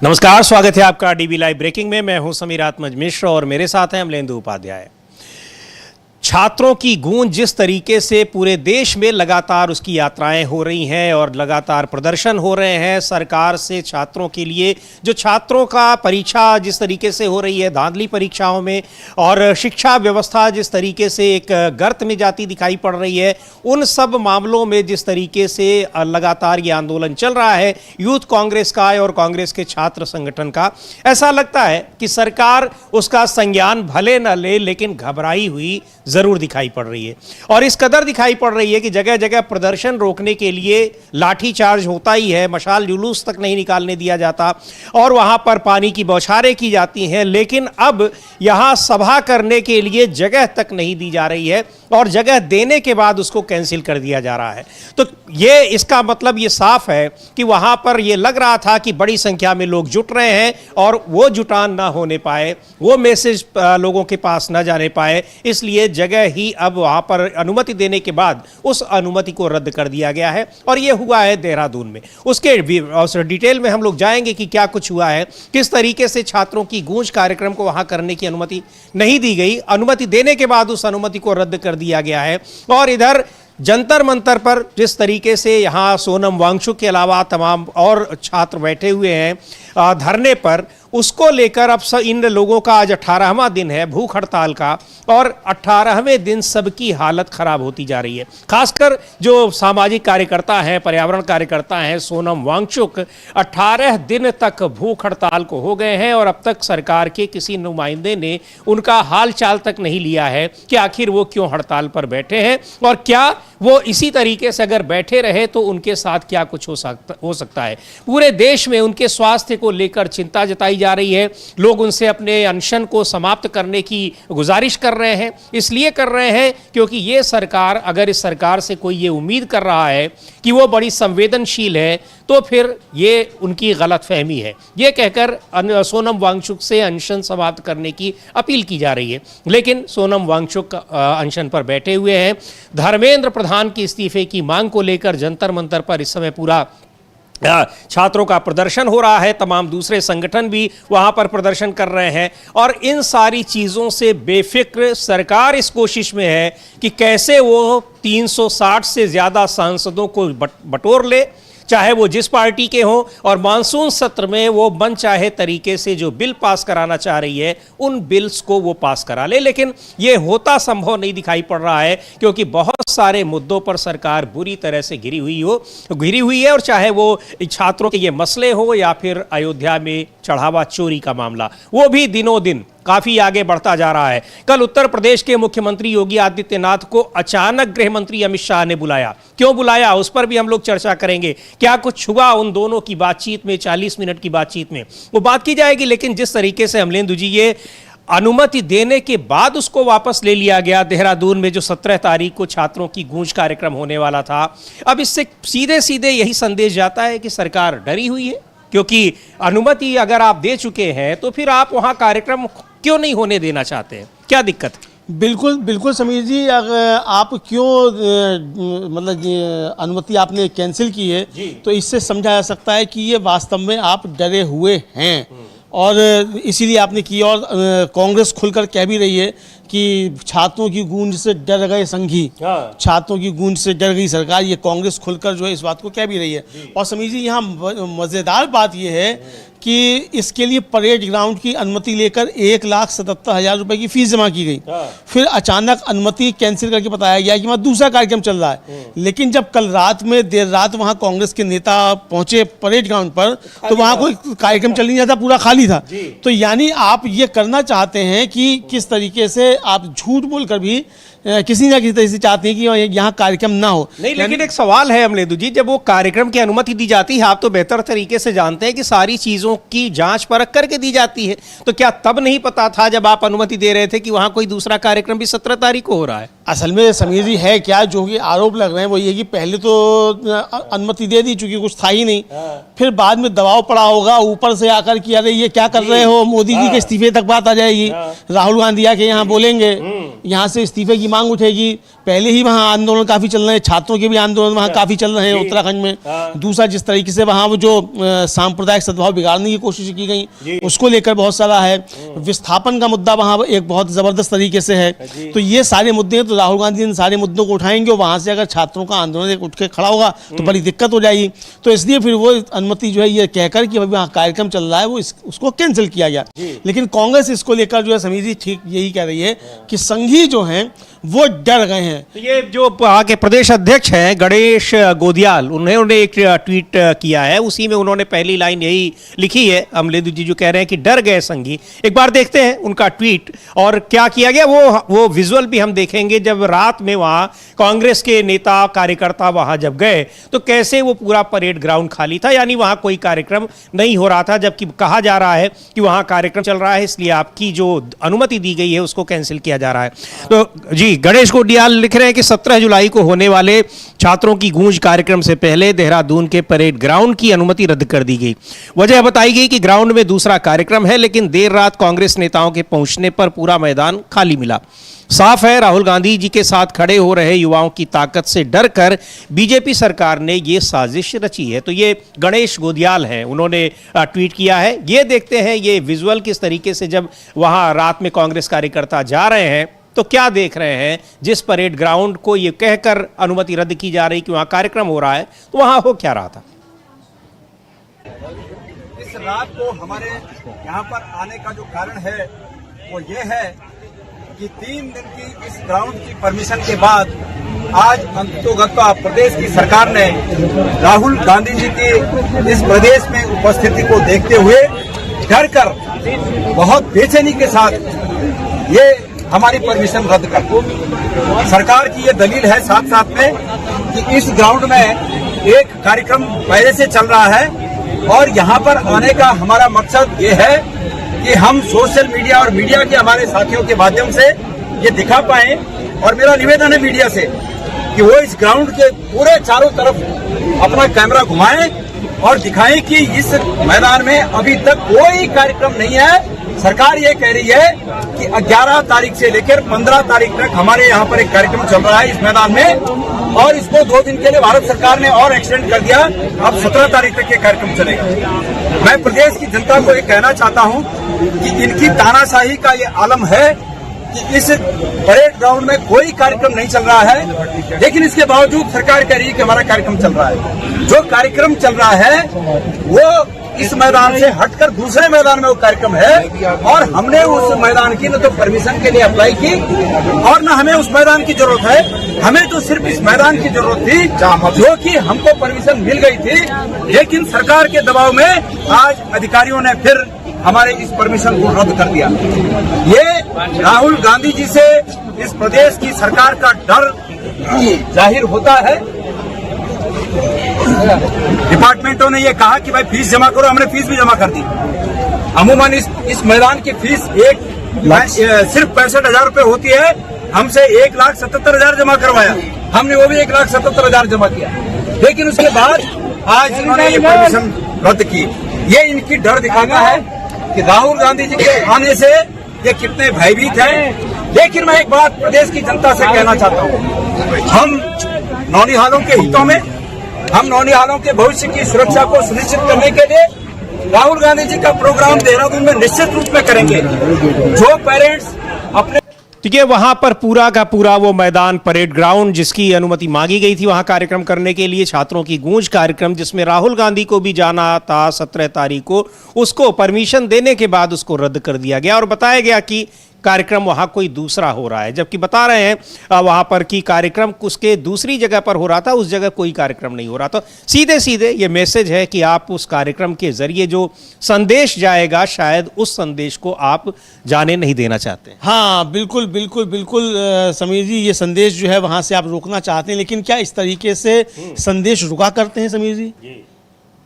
नमस्कार, स्वागत है आपका डीवी लाइव ब्रेकिंग में। मैं हूं समीर आत्मज मिश्र और मेरे साथ हैं अमलेंदु उपाध्याय। छात्रों की गूंज जिस तरीके से पूरे देश में लगातार उसकी यात्राएं हो रही हैं और लगातार प्रदर्शन हो रहे हैं सरकार से छात्रों के लिए, जो छात्रों का परीक्षा जिस तरीके से हो रही है धांधली परीक्षाओं में, और शिक्षा व्यवस्था जिस तरीके से एक गर्त में जाती दिखाई पड़ रही है, उन सब मामलों में जिस तरीके से लगातार ये आंदोलन चल रहा है यूथ कांग्रेस का और कांग्रेस के छात्र संगठन का, ऐसा लगता है कि सरकार उसका संज्ञान भले न ले लेकिन घबराई हुई जरूर दिखाई पड़ रही है। और इस कदर दिखाई पड़ रही है कि जगह जगह प्रदर्शन रोकने के लिए लाठीचार्ज होता ही है, मशाल जुलूस तक नहीं निकालने दिया जाता और वहां पर पानी की बौछारें की जाती हैं, लेकिन अब यहां सभा करने के लिए जगह तक नहीं दी जा रही है और जगह देने के बाद उसको कैंसिल कर दिया जा रहा है। तो ये इसका मतलब ये साफ है कि वहां पर ये लग रहा था कि बड़ी संख्या में लोग जुट रहे हैं और वो जुटान ना होने पाए, वो मैसेज लोगों के पास ना जाने पाए, इसलिए जगह ही अब वहां पर अनुमति देने के बाद उस अनुमति को रद्द कर दिया गया है और ये हुआ है देहरादून में। उसके डिटेल में हम लोग जाएंगे कि क्या कुछ हुआ है, किस तरीके से छात्रों की गूंज कार्यक्रम को वहां करने की अनुमति नहीं दी गई, अनुमति देने के बाद उस अनुमति को रद्द कर दिया गया है। और इधर जंतर मंतर पर जिस तरीके से यहाँ सोनम वांगचुक के अलावा तमाम और छात्र बैठे हुए हैं धरने पर, उसको लेकर अब इन लोगों का आज 18वां दिन है भूख हड़ताल का और 18वें दिन सबकी हालत खराब होती जा रही है। खासकर जो सामाजिक कार्यकर्ता हैं, पर्यावरण कार्यकर्ता हैं, सोनम वांगचुक 18 दिन तक भूख हड़ताल को हो गए हैं और अब तक सरकार के किसी नुमाइंदे ने उनका हाल चाल तक नहीं लिया है कि आखिर वो क्यों हड़ताल पर बैठे हैं और क्या वो इसी तरीके से अगर बैठे रहे तो उनके साथ क्या कुछ हो सकता है। पूरे देश में उनके स्वास्थ्य को लेकर चिंता जताई जा रही है। लोग उनसे अपने अनशन को समाप्त करने की गुजारिश कर रहे हैं। इसलिए कर रहे हैं क्योंकि ये सरकार, अगर इस सरकार से कोई ये उम्मीद कर रहा है कि वो बड़ी संवेदनशील है तो फिर ये उनकी गलतफहमी है। ये कहकर सोनम वांगचुक से अनशन समाप्त करने की अपील की जा रही है, लेकिन सोनम वांगचुक अनशन पर बैठे हुए हैं। धर्मेंद्र प्रधान की इस्तीफे की मांग को लेकर जंतर मंतर पर इस समय पूरा छात्रों का प्रदर्शन हो रहा है। तमाम दूसरे संगठन भी वहां पर प्रदर्शन कर रहे हैं और इन सारी चीज़ों से बेफिक्र सरकार इस कोशिश में है कि कैसे वो 360 से ज़्यादा सांसदों को बटोर ले, चाहे वो जिस पार्टी के हों, और मानसून सत्र में वो मन चाहे तरीके से जो बिल पास कराना चाह रही है उन बिल्स को वो पास करा ले। लेकिन ये होता संभव नहीं दिखाई पड़ रहा है क्योंकि बहुत सारे मुद्दों पर सरकार बुरी तरह से घिरी हुई है और चाहे वो छात्रों के ये मसले हो या फिर अयोध्या में चढ़ावा चोरी का मामला, वो भी दिनों दिन काफी आगे बढ़ता जा रहा है। कल उत्तर प्रदेश के मुख्यमंत्री योगी आदित्यनाथ को अचानक गृह मंत्री अमित शाह ने बुलाया। क्यों बुलाया उस पर भी हम लोग चर्चा करेंगे। क्या कुछ हुआ उन दोनों की बातचीत में, 40 मिनट की बातचीत में, वो बात की जाएगी। लेकिन जिस तरीके से अमलेंदु जी ये अनुमति देने के बाद उसको वापस ले लिया गया देहरादून में, जो 17 तारीख को छात्रों की गूंज कार्यक्रम होने वाला था, अब इससे सीधे सीधे यही संदेश जाता है कि सरकार डरी हुई है, क्योंकि अनुमति अगर आप दे चुके हैं तो फिर आप वहां कार्यक्रम क्यों नहीं होने देना चाहते हैं? क्या दिक्कत है? बिल्कुल बिल्कुल समीर जी, अगर आप क्यों मतलब अनुमति आपने कैंसिल की है तो इससे समझा जा सकता है कि ये वास्तव में आप डरे हुए हैं और इसीलिए आपने की। और कांग्रेस खुलकर कह भी रही है कि छात्रों की गूंज से डर गए संघी, छात्रों की गूंज से डर गई सरकार, ये कांग्रेस खुलकर जो है इस बात को कह भी रही है। और समीर जी यहाँ मज़ेदार बात ये है कि इसके लिए परेड ग्राउंड की अनुमति लेकर 1,77,000 रुपए की फीस जमा की गई। फिर अचानक अनुमति कैंसिल करके बताया गया कि वहाँ दूसरा कार्यक्रम चल रहा है। लेकिन जब कल रात में देर रात वहाँ कांग्रेस के नेता पहुंचे परेड ग्राउंड पर तो वहाँ कोई कार्यक्रम चल नहीं था, पूरा खाली था। तो यानी आप ये करना चाहते हैं कि किस तरीके से आप झूठ बोलकर भी किसी ना किसी तरह से चाहते हैं कि यहाँ कार्यक्रम ना हो। नहीं, लेकिन एक सवाल है अमलेंदु जी, जब वो कार्यक्रम की अनुमति दी जाती है, आप तो बेहतर तरीके से जानते हैं कि सारी चीजों की जांच परख करके दी जाती है, तो क्या तब नहीं पता था जब आप अनुमति दे रहे थे कि वहां कोई दूसरा कार्यक्रम भी 17 तारीख को हो रहा है? असल में समीर जी है क्या, जो कि आरोप लग रहे हैं वो ये कि पहले तो अनुमति दे दी चूंकि कुछ था ही नहीं, फिर बाद में दबाव पड़ा होगा ऊपर से आकर कि अरे ये क्या कर रहे हो, मोदी जी के इस्तीफे तक बात आ जाएगी, राहुल गांधी आके यहाँ बोलेंगे, यहाँ से इस्तीफे की मांग उठेगी। पहले ही वहाँ आंदोलन काफी चल रहे हैं, छात्रों के भी आंदोलन वहाँ काफी चल रहे हैं उत्तराखंड में। दूसरा, जिस तरीके से वहाँ वो जो सांप्रदायिक सद्भाव बिगाड़ने की कोशिश की गई उसको लेकर बहुत सारा है, विस्थापन का मुद्दा वहाँ एक बहुत जबरदस्त तरीके से है। तो ये सारे मुद्दे, तो राहुल गांधी इन सारे मुद्दों को उठाएंगे और वहां से अगर छात्रों का आंदोलन उठ के खड़ा होगा तो बड़ी दिक्कत हो जाएगी। तो इसलिए फिर वो अनुमति जो है ये कहकर कि अभी वहाँ कार्यक्रम चल रहा है वो उसको कैंसिल किया गया। लेकिन कांग्रेस इसको लेकर जो है समीर जी ठीक यही कह रही है कि संघी जो हैं वो डर गए हैं। तो ये जो वहाँ के प्रदेश अध्यक्ष हैं गणेश गोदियाल, उन्होंने एक ट्वीट किया है, उसी में उन्होंने पहली लाइन यही लिखी है, अमलेंदु जी जो कह रहे हैं कि डर गए संघी। एक बार देखते हैं उनका ट्वीट और क्या किया गया, वो विजुअल भी हम देखेंगे। जब रात में वहाँ कांग्रेस के नेता कार्यकर्ता वहाँ जब गए तो कैसे वो पूरा परेड ग्राउंड खाली था, यानी वहाँ कोई कार्यक्रम नहीं हो रहा था, जबकि कहा जा रहा है कि वहाँ कार्यक्रम चल रहा है, इसलिए आपकी जो अनुमति दी गई है उसको कैंसिल किया जा रहा है। तो जी गणेश गोडियाल लिख रहे हैं कि 17 जुलाई को होने वाले छात्रों की गूंज कार्यक्रम से पहले देहरादून के परेड ग्राउंड की अनुमति रद्द कर दी गई। वजह बताई गई कि ग्राउंड में दूसरा कार्यक्रम है, लेकिन देर रात कांग्रेस नेताओं के पहुंचने पर पूरा मैदान खाली मिला। साफ है राहुल गांधी जी के साथ खड़े हो रहे युवाओं की ताकत से डरकर बीजेपी सरकार ने ये साजिश रची है। तो ये गणेश गोदियाल हैं, उन्होंने ट्वीट किया है। ये देखते हैं ये विजुअल किस तरीके से जब वहां रात में कांग्रेस कार्यकर्ता जा रहे हैं तो क्या देख रहे हैं। जिस परेड ग्राउंड को ये कहकर अनुमति रद्द की जा रही कि वहां कार्यक्रम हो रहा है, तो वहां हो क्या रहा था। इस रात को हमारे यहाँ पर आने का जो कारण है वो ये है कि 3 दिन की इस ग्राउंड की परमिशन के बाद आज अंततोगत्वा प्रदेश की सरकार ने राहुल गांधी जी की इस प्रदेश में उपस्थिति को देखते हुए डर कर बहुत बेचैनी के साथ ये हमारी परमिशन रद्द कर दी। सरकार की ये दलील है साथ साथ में कि इस ग्राउंड में एक कार्यक्रम पहले से चल रहा है और यहाँ पर आने का हमारा मकसद ये है कि हम सोशल मीडिया और मीडिया के हमारे साथियों के माध्यम से ये दिखा पाए। और मेरा निवेदन है मीडिया से कि वो इस ग्राउंड के पूरे चारों तरफ अपना कैमरा घुमाएं और दिखाएं कि इस मैदान में अभी तक कोई कार्यक्रम नहीं है। सरकार ये कह रही है कि 11 तारीख से लेकर 15 तारीख तक हमारे यहाँ पर एक कार्यक्रम चल रहा है इस मैदान में और इसको 2 दिन के लिए भारत सरकार ने और एक्सटेंड कर दिया। अब 17 तारीख तक ये कार्यक्रम चलेगा। मैं प्रदेश की जनता को ये कहना चाहता हूँ कि इनकी तानाशाही का ये आलम है कि इस परेड ग्राउंड में कोई कार्यक्रम नहीं चल रहा है, लेकिन इसके बावजूद सरकार कह रही है कि हमारा कार्यक्रम चल रहा है। जो कार्यक्रम चल रहा है वो इस मैदान से हटकर दूसरे मैदान में वो कार्यक्रम है और हमने उस मैदान की न तो परमिशन के लिए अप्लाई की और न हमें उस मैदान की जरूरत है। हमें तो सिर्फ इस मैदान की जरूरत थी जो कि हमको परमिशन मिल गई थी, लेकिन सरकार के दबाव में आज अधिकारियों ने फिर हमारे इस परमिशन को रद्द कर दिया। ये राहुल गांधी जी से इस प्रदेश की सरकार का डर जाहिर होता है। डिपार्टमेंटों ने ये कहा कि भाई फीस जमा करो, हमने फीस भी जमा कर दी। अमूमन इस मैदान की फीस सिर्फ 65,000 रुपए होती है, हमसे 1,77,000 जमा करवाया, हमने वो भी 1,77,000 जमा किया, लेकिन उसके बाद आज इन्होंने ये परमिशन रद्द की। ये इनकी डर दिखाना है कि राहुल गांधी जी के आने से ये कितने भयभीत हैं। लेकिन मैं एक बात प्रदेश की जनता से कहना चाहता हूँ, हम नौनिहालों के हितों में, हम नौनिहालों के भविष्य की सुरक्षा को सुनिश्चित करने के लिए राहुल गांधी जी का प्रोग्राम देहरादून में निश्चित रूप में करेंगे। जो पेरेंट्स अपने तो ये वहां पर पूरा का पूरा वो मैदान परेड ग्राउंड जिसकी अनुमति मांगी गई थी वहां कार्यक्रम करने के लिए, छात्रों की गूंज कार्यक्रम जिसमें राहुल गांधी को भी जाना था 17 तारीख को, उसको परमिशन देने के बाद उसको रद्द कर दिया गया और बताया गया कि कार्यक्रम वहां कोई दूसरा हो रहा है। जबकि बता रहे हैं वहां पर कि कार्यक्रम उसके दूसरी जगह पर हो रहा था, उस जगह कोई कार्यक्रम नहीं हो रहा। तो सीधे सीधे ये मैसेज है कि आप उस कार्यक्रम के जरिए जो संदेश जाएगा शायद उस संदेश को आप जाने नहीं देना चाहते। हाँ बिल्कुल बिल्कुल बिल्कुल समीर जी, ये संदेश जो है वहां से आप रोकना चाहते हैं, लेकिन क्या इस तरीके से संदेश रुका करते हैं समीर जी?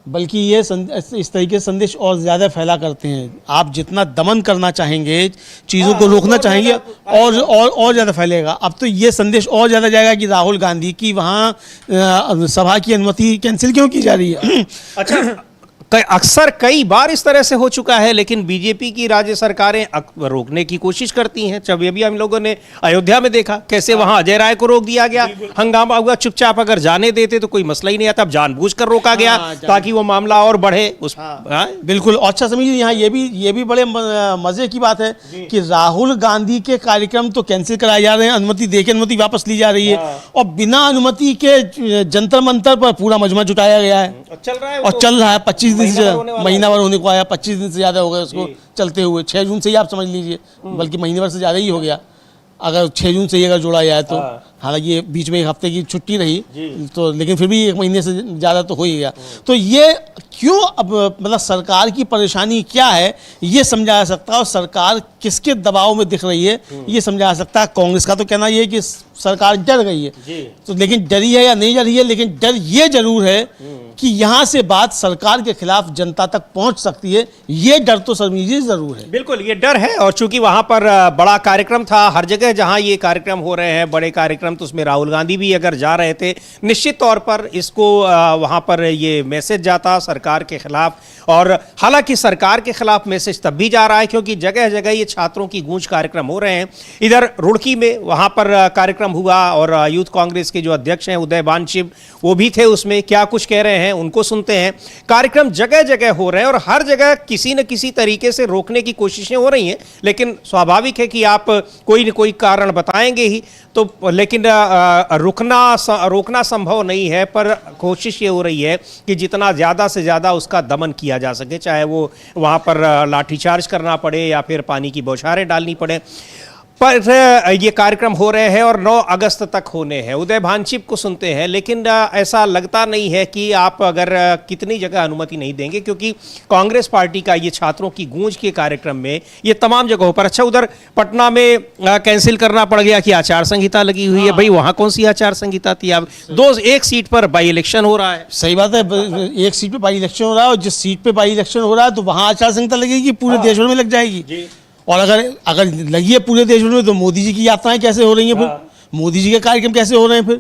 बल्कि ये इस तरीके से संदेश और ज़्यादा फैला करते हैं। आप जितना दमन करना चाहेंगे, चीज़ों को रोकना चाहेंगे, और ज़्यादा फैलेगा। अब तो ये संदेश और ज़्यादा जाएगा कि राहुल गांधी की वहाँ सभा की अनुमति कैंसिल क्यों की जा रही है। अच्छा, अक्सर कई बार इस तरह से हो चुका है, लेकिन बीजेपी की राज्य सरकारें रोकने की कोशिश करती हैं। जब अभी हम लोगों ने अयोध्या में देखा कैसे वहां अजय राय को रोक दिया गया, हंगामा हुआ, चुपचाप अगर जाने देते तो कोई मसला ही नहीं आता, अब जानबूझकर रोका गया ताकि वो मामला और बढ़े। बिल्कुल। अच्छा समझिए, यहाँ ये भी बड़े मजे की बात है कि राहुल गांधी के कार्यक्रम तो कैंसिल कराए जा रहे हैं, अनुमति देके अनुमति वापस ली जा रही है, और बिना अनुमति के जंतर मंतर पर पूरा मजमा जुटाया गया है, चल रहा है 25 दिन से, महीना भर होने को आया, 25 दिन से ज़्यादा हो गए उसको चलते हुए। 6 जून से ही आप समझ लीजिए, बल्कि महीने भर से ज़्यादा ही हो गया अगर 6 जून से ही अगर जोड़ा जाए तो। हालांकि ये बीच में 1 हफ्ते की छुट्टी रही तो, लेकिन फिर भी 1 महीने से ज़्यादा तो हो ही गया। तो ये क्यों, अब मतलब सरकार की परेशानी क्या है ये समझा जा सकता है, और सरकार किसके दबाव में दिख रही है ये समझा जा सकता है। कांग्रेस का तो कहना ये है कि सरकार डर गई है, तो लेकिन डरी है या नहीं डरी है, लेकिन डर ये जरूर है कि यहाँ से बात सरकार के खिलाफ जनता तक पहुँच सकती है। ये डर तो समझिए जरूर है। बिल्कुल, ये डर है। और चूंकि वहां पर बड़ा कार्यक्रम था, हर जगह जहां ये कार्यक्रम हो रहे हैं बड़े कार्यक्रम, तो उसमें राहुल गांधी भी अगर जा रहे थे, निश्चित तौर पर इसको वहां पर ये मैसेज जाता सरकार के खिलाफ। और हालांकि सरकार के खिलाफ मैसेज तब भी जा रहा है क्योंकि जगह जगह ये छात्रों की गूंज कार्यक्रम हो रहे हैं। इधर रुड़की में वहां पर कार्यक्रम हुआ और यूथ कांग्रेस के जो अध्यक्ष हैं उदय भानशिव, वो भी थे उसमें। क्या कुछ कह रहे हैं उनको सुनते हैं। कार्यक्रम जगह जगह हो रहे हैं और हर जगह किसी न किसी तरीके से रोकने की कोशिशें हो रही हैं, लेकिन स्वाभाविक है कि आप कोई न कोई कारण बताएंगे ही तो, लेकिन रोकना संभव नहीं है। पर कोशिश ये हो रही है कि जितना ज़्यादा से ज़्यादा उसका दमन किया जा सके, चाहे वो वहाँ पर लाठीचार्ज करना पड़े या फिर पानी की बौछारें डालनी पड़े। पर ये कार्यक्रम हो रहे हैं और 9 अगस्त तक होने हैं। उदय भानशिव को सुनते हैं, लेकिन ऐसा लगता नहीं है कि आप अगर कितनी जगह अनुमति नहीं देंगे, क्योंकि कांग्रेस पार्टी का ये छात्रों की गूंज के कार्यक्रम में ये तमाम जगहों पर। अच्छा, उधर पटना में कैंसिल करना पड़ गया कि आचार संहिता लगी हुई है। भाई वहाँ कौन सी आचार संहिता थी? अब 1 सीट पर बाई इलेक्शन हो रहा है। सही बात है, 1 सीट पर बाई इलेक्शन हो रहा है, और जिस सीट पर बाई इलेक्शन हो रहा है तो वहाँ आचार संहिता लगेगी, पूरे देश भर में लग जाएगी। और अगर लगी है पूरे देश में तो मोदी जी की यात्राएं कैसे हो रही हैं फिर? मोदी जी के कार्यक्रम कैसे हो रहे हैं फिर?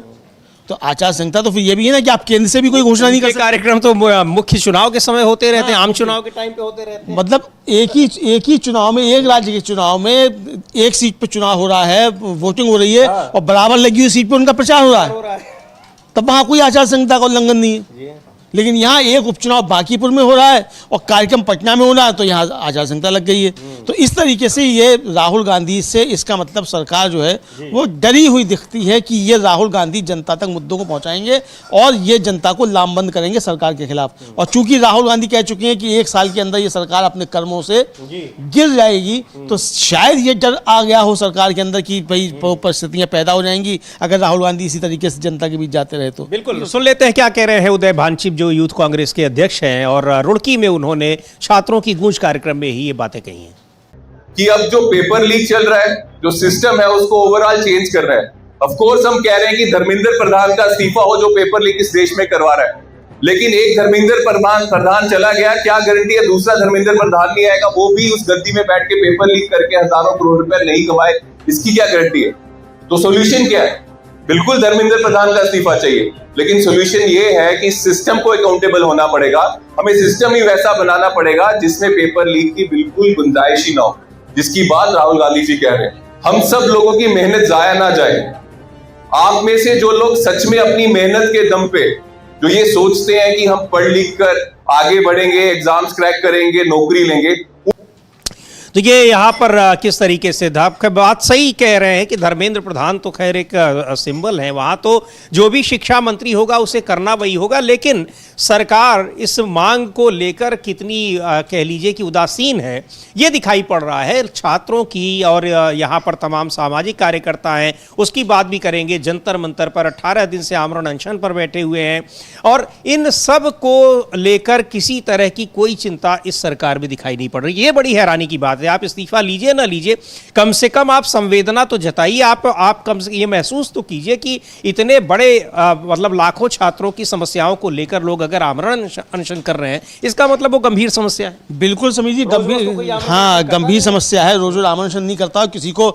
तो आचार संहिता तो फिर ये भी है ना कि आप केंद्र से भी कोई घोषणा नहीं कर सकते। कार्यक्रम तो मुख्य चुनाव के समय होते रहते हैं, आम चुनाव के टाइम पे होते रहते हैं। मतलब एक ही चुनाव में, एक राज्य के चुनाव में 1 सीट पे चुनाव हो रहा है, वोटिंग हो रही है, और बराबर लगी हुई सीट पे उनका प्रचार हो रहा है, तब वहाँ कोई आचार संहिता का उल्लंघन नहीं है। लेकिन यहाँ एक उपचुनाव बांकीपुर में हो रहा है और कार्यक्रम पटना में हो रहा है, तो यहाँ आचार संहिता लग गई है। तो इस तरीके से ये राहुल गांधी से, इसका मतलब सरकार जो है वो डरी हुई दिखती है कि ये राहुल गांधी जनता तक मुद्दों को पहुंचाएंगे और ये जनता को लामबंद करेंगे सरकार के खिलाफ। और चूंकि राहुल गांधी कह चुके हैं कि 1 साल के अंदर ये सरकार अपने कर्मों से गिर जाएगी, तो शायद ये डर आ गया हो सरकार के अंदर कि भाई परिस्थितियां पैदा हो जाएंगी अगर राहुल गांधी इसी तरीके से जनता के बीच जाते रहे तो। बिल्कुल, सुन लेते हैं क्या कह रहे हैं उदय भानशिव, जो यूथ कांग्रेस के अध्यक्ष हैं, और रुड़की में उन्होंने छात्रों की गूंज कार्यक्रम में ही ये बातें कही हैं कि अब जो पेपर लीक चल रहा है, जो सिस्टम है, उसको ओवरऑल चेंज कर रहा है। ऑफ कोर्स हम कह रहे हैं कि धर्मेंद्र प्रधान का इस्तीफा हो जो पेपर लीक इस देश में करवा रहा है, लेकिन एक धर्मेंद्र प्रधान चला गया, क्या गारंटी है दूसरा धर्मेंद्र प्रधान नहीं आएगा, वो भी उस गद्दी में बैठ के पेपर लीक करके हजारों करोड़ रुपए नहीं कमाए, इसकी क्या गारंटी है? तो सोल्यूशन क्या है? बिल्कुल धर्मेंद्र प्रधान का इस्तीफा चाहिए, लेकिन सोल्यूशन ये है कि सिस्टम को अकाउंटेबल होना पड़ेगा। हमें सिस्टम ही वैसा बनाना पड़ेगा जिसमें पेपर लीक की बिल्कुल गुंजाइश ही ना हो, जिसकी बात राहुल गांधी जी कह रहे हैं। हम सब लोगों की मेहनत जाया ना जाए। आप में से जो लोग सच में अपनी मेहनत के दम पे जो ये सोचते हैं कि हम पढ़ लिख कर आगे बढ़ेंगे, एग्जाम्स क्रैक करेंगे, नौकरी लेंगे, तो ये यहाँ पर किस तरीके से बात सही कह रहे हैं कि धर्मेंद्र प्रधान तो खैर एक सिंबल है, वहाँ तो जो भी शिक्षा मंत्री होगा उसे करना वही होगा, लेकिन सरकार इस मांग को लेकर कितनी कह लीजिए कि उदासीन है ये दिखाई पड़ रहा है। छात्रों की और यहाँ पर तमाम सामाजिक कार्यकर्ता हैं उसकी बात भी करेंगे, जंतर मंतर पर 18 दिन से आमरण अनशन पर बैठे हुए हैं, और इन सब को लेकर किसी तरह की कोई चिंता इस सरकार में दिखाई नहीं पड़ रही। ये बड़ी हैरानी की बात है थे। आप इस्तीफा लीजिए ना लीजिए, कम से कम आप संवेदना तो जताइए, आप कम से ये महसूस तो कीजिए कि इतने बड़े मतलब लाखों छात्रों की समस्याओं को लेकर लोग अगर आमरण अनशन कर रहे हैं, इसका मतलब वो गंभीर समस्या है। बिल्कुल समीर जी, गंभीर, हाँ गंभीर समस्या है। रोज रोज आमरण नहीं करता, किसी को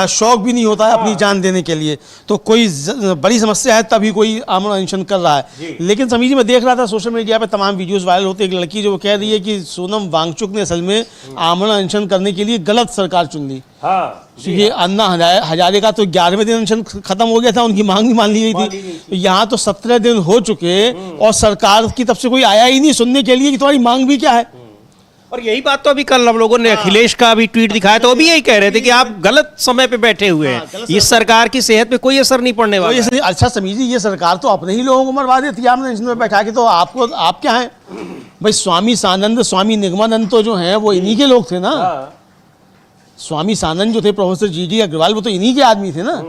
शौक भी नहीं होता है अपनी जान देने के लिए, तो कोई बड़ी समस्या है तभी कोई आमरण अनशन कर रहा है। लेकिन समीर जी, मैं देख रहा था सोशल मीडिया पे तमाम वीडियोस वायरल होते, एक लड़की जो कह रही है कि सोनम वांगचुक ने असल में आमरण अनशन करने के लिए गलत सरकार चुन ली। ये अन्ना हजारे का तो 11वें दिन अनशन खत्म हो गया था, उनकी मांग भी मान ली गई थी। यहाँ तो 17 दिन हो चुके और सरकार की तरफ से कोई आया ही नहीं सुनने के लिए कि तुम्हारी मांग भी क्या है। और यही बात तो अभी कल हम लोगों ने अखिलेश का भी ट्वीट दिखाया, तो वो भी यही कह रहे थे कि आप गलत समय पे बैठे हुए हैं, इस सरकार की सेहत पे कोई असर नहीं पड़ने वाला है। अच्छा समीर जी, ये सरकार तो अपने ही लोगों को मरवा देती है आमरण अनशन में बैठा के, तो आपको आप क्या हैं भाई? स्वामी सानंद, स्वामी निगमानंद तो जो हैं वो इन्हीं के लोग थे ना। स्वामी सानंद जो थे, प्रोफेसर जी अग्रवाल, वो तो इन्हीं के आदमी थे ना।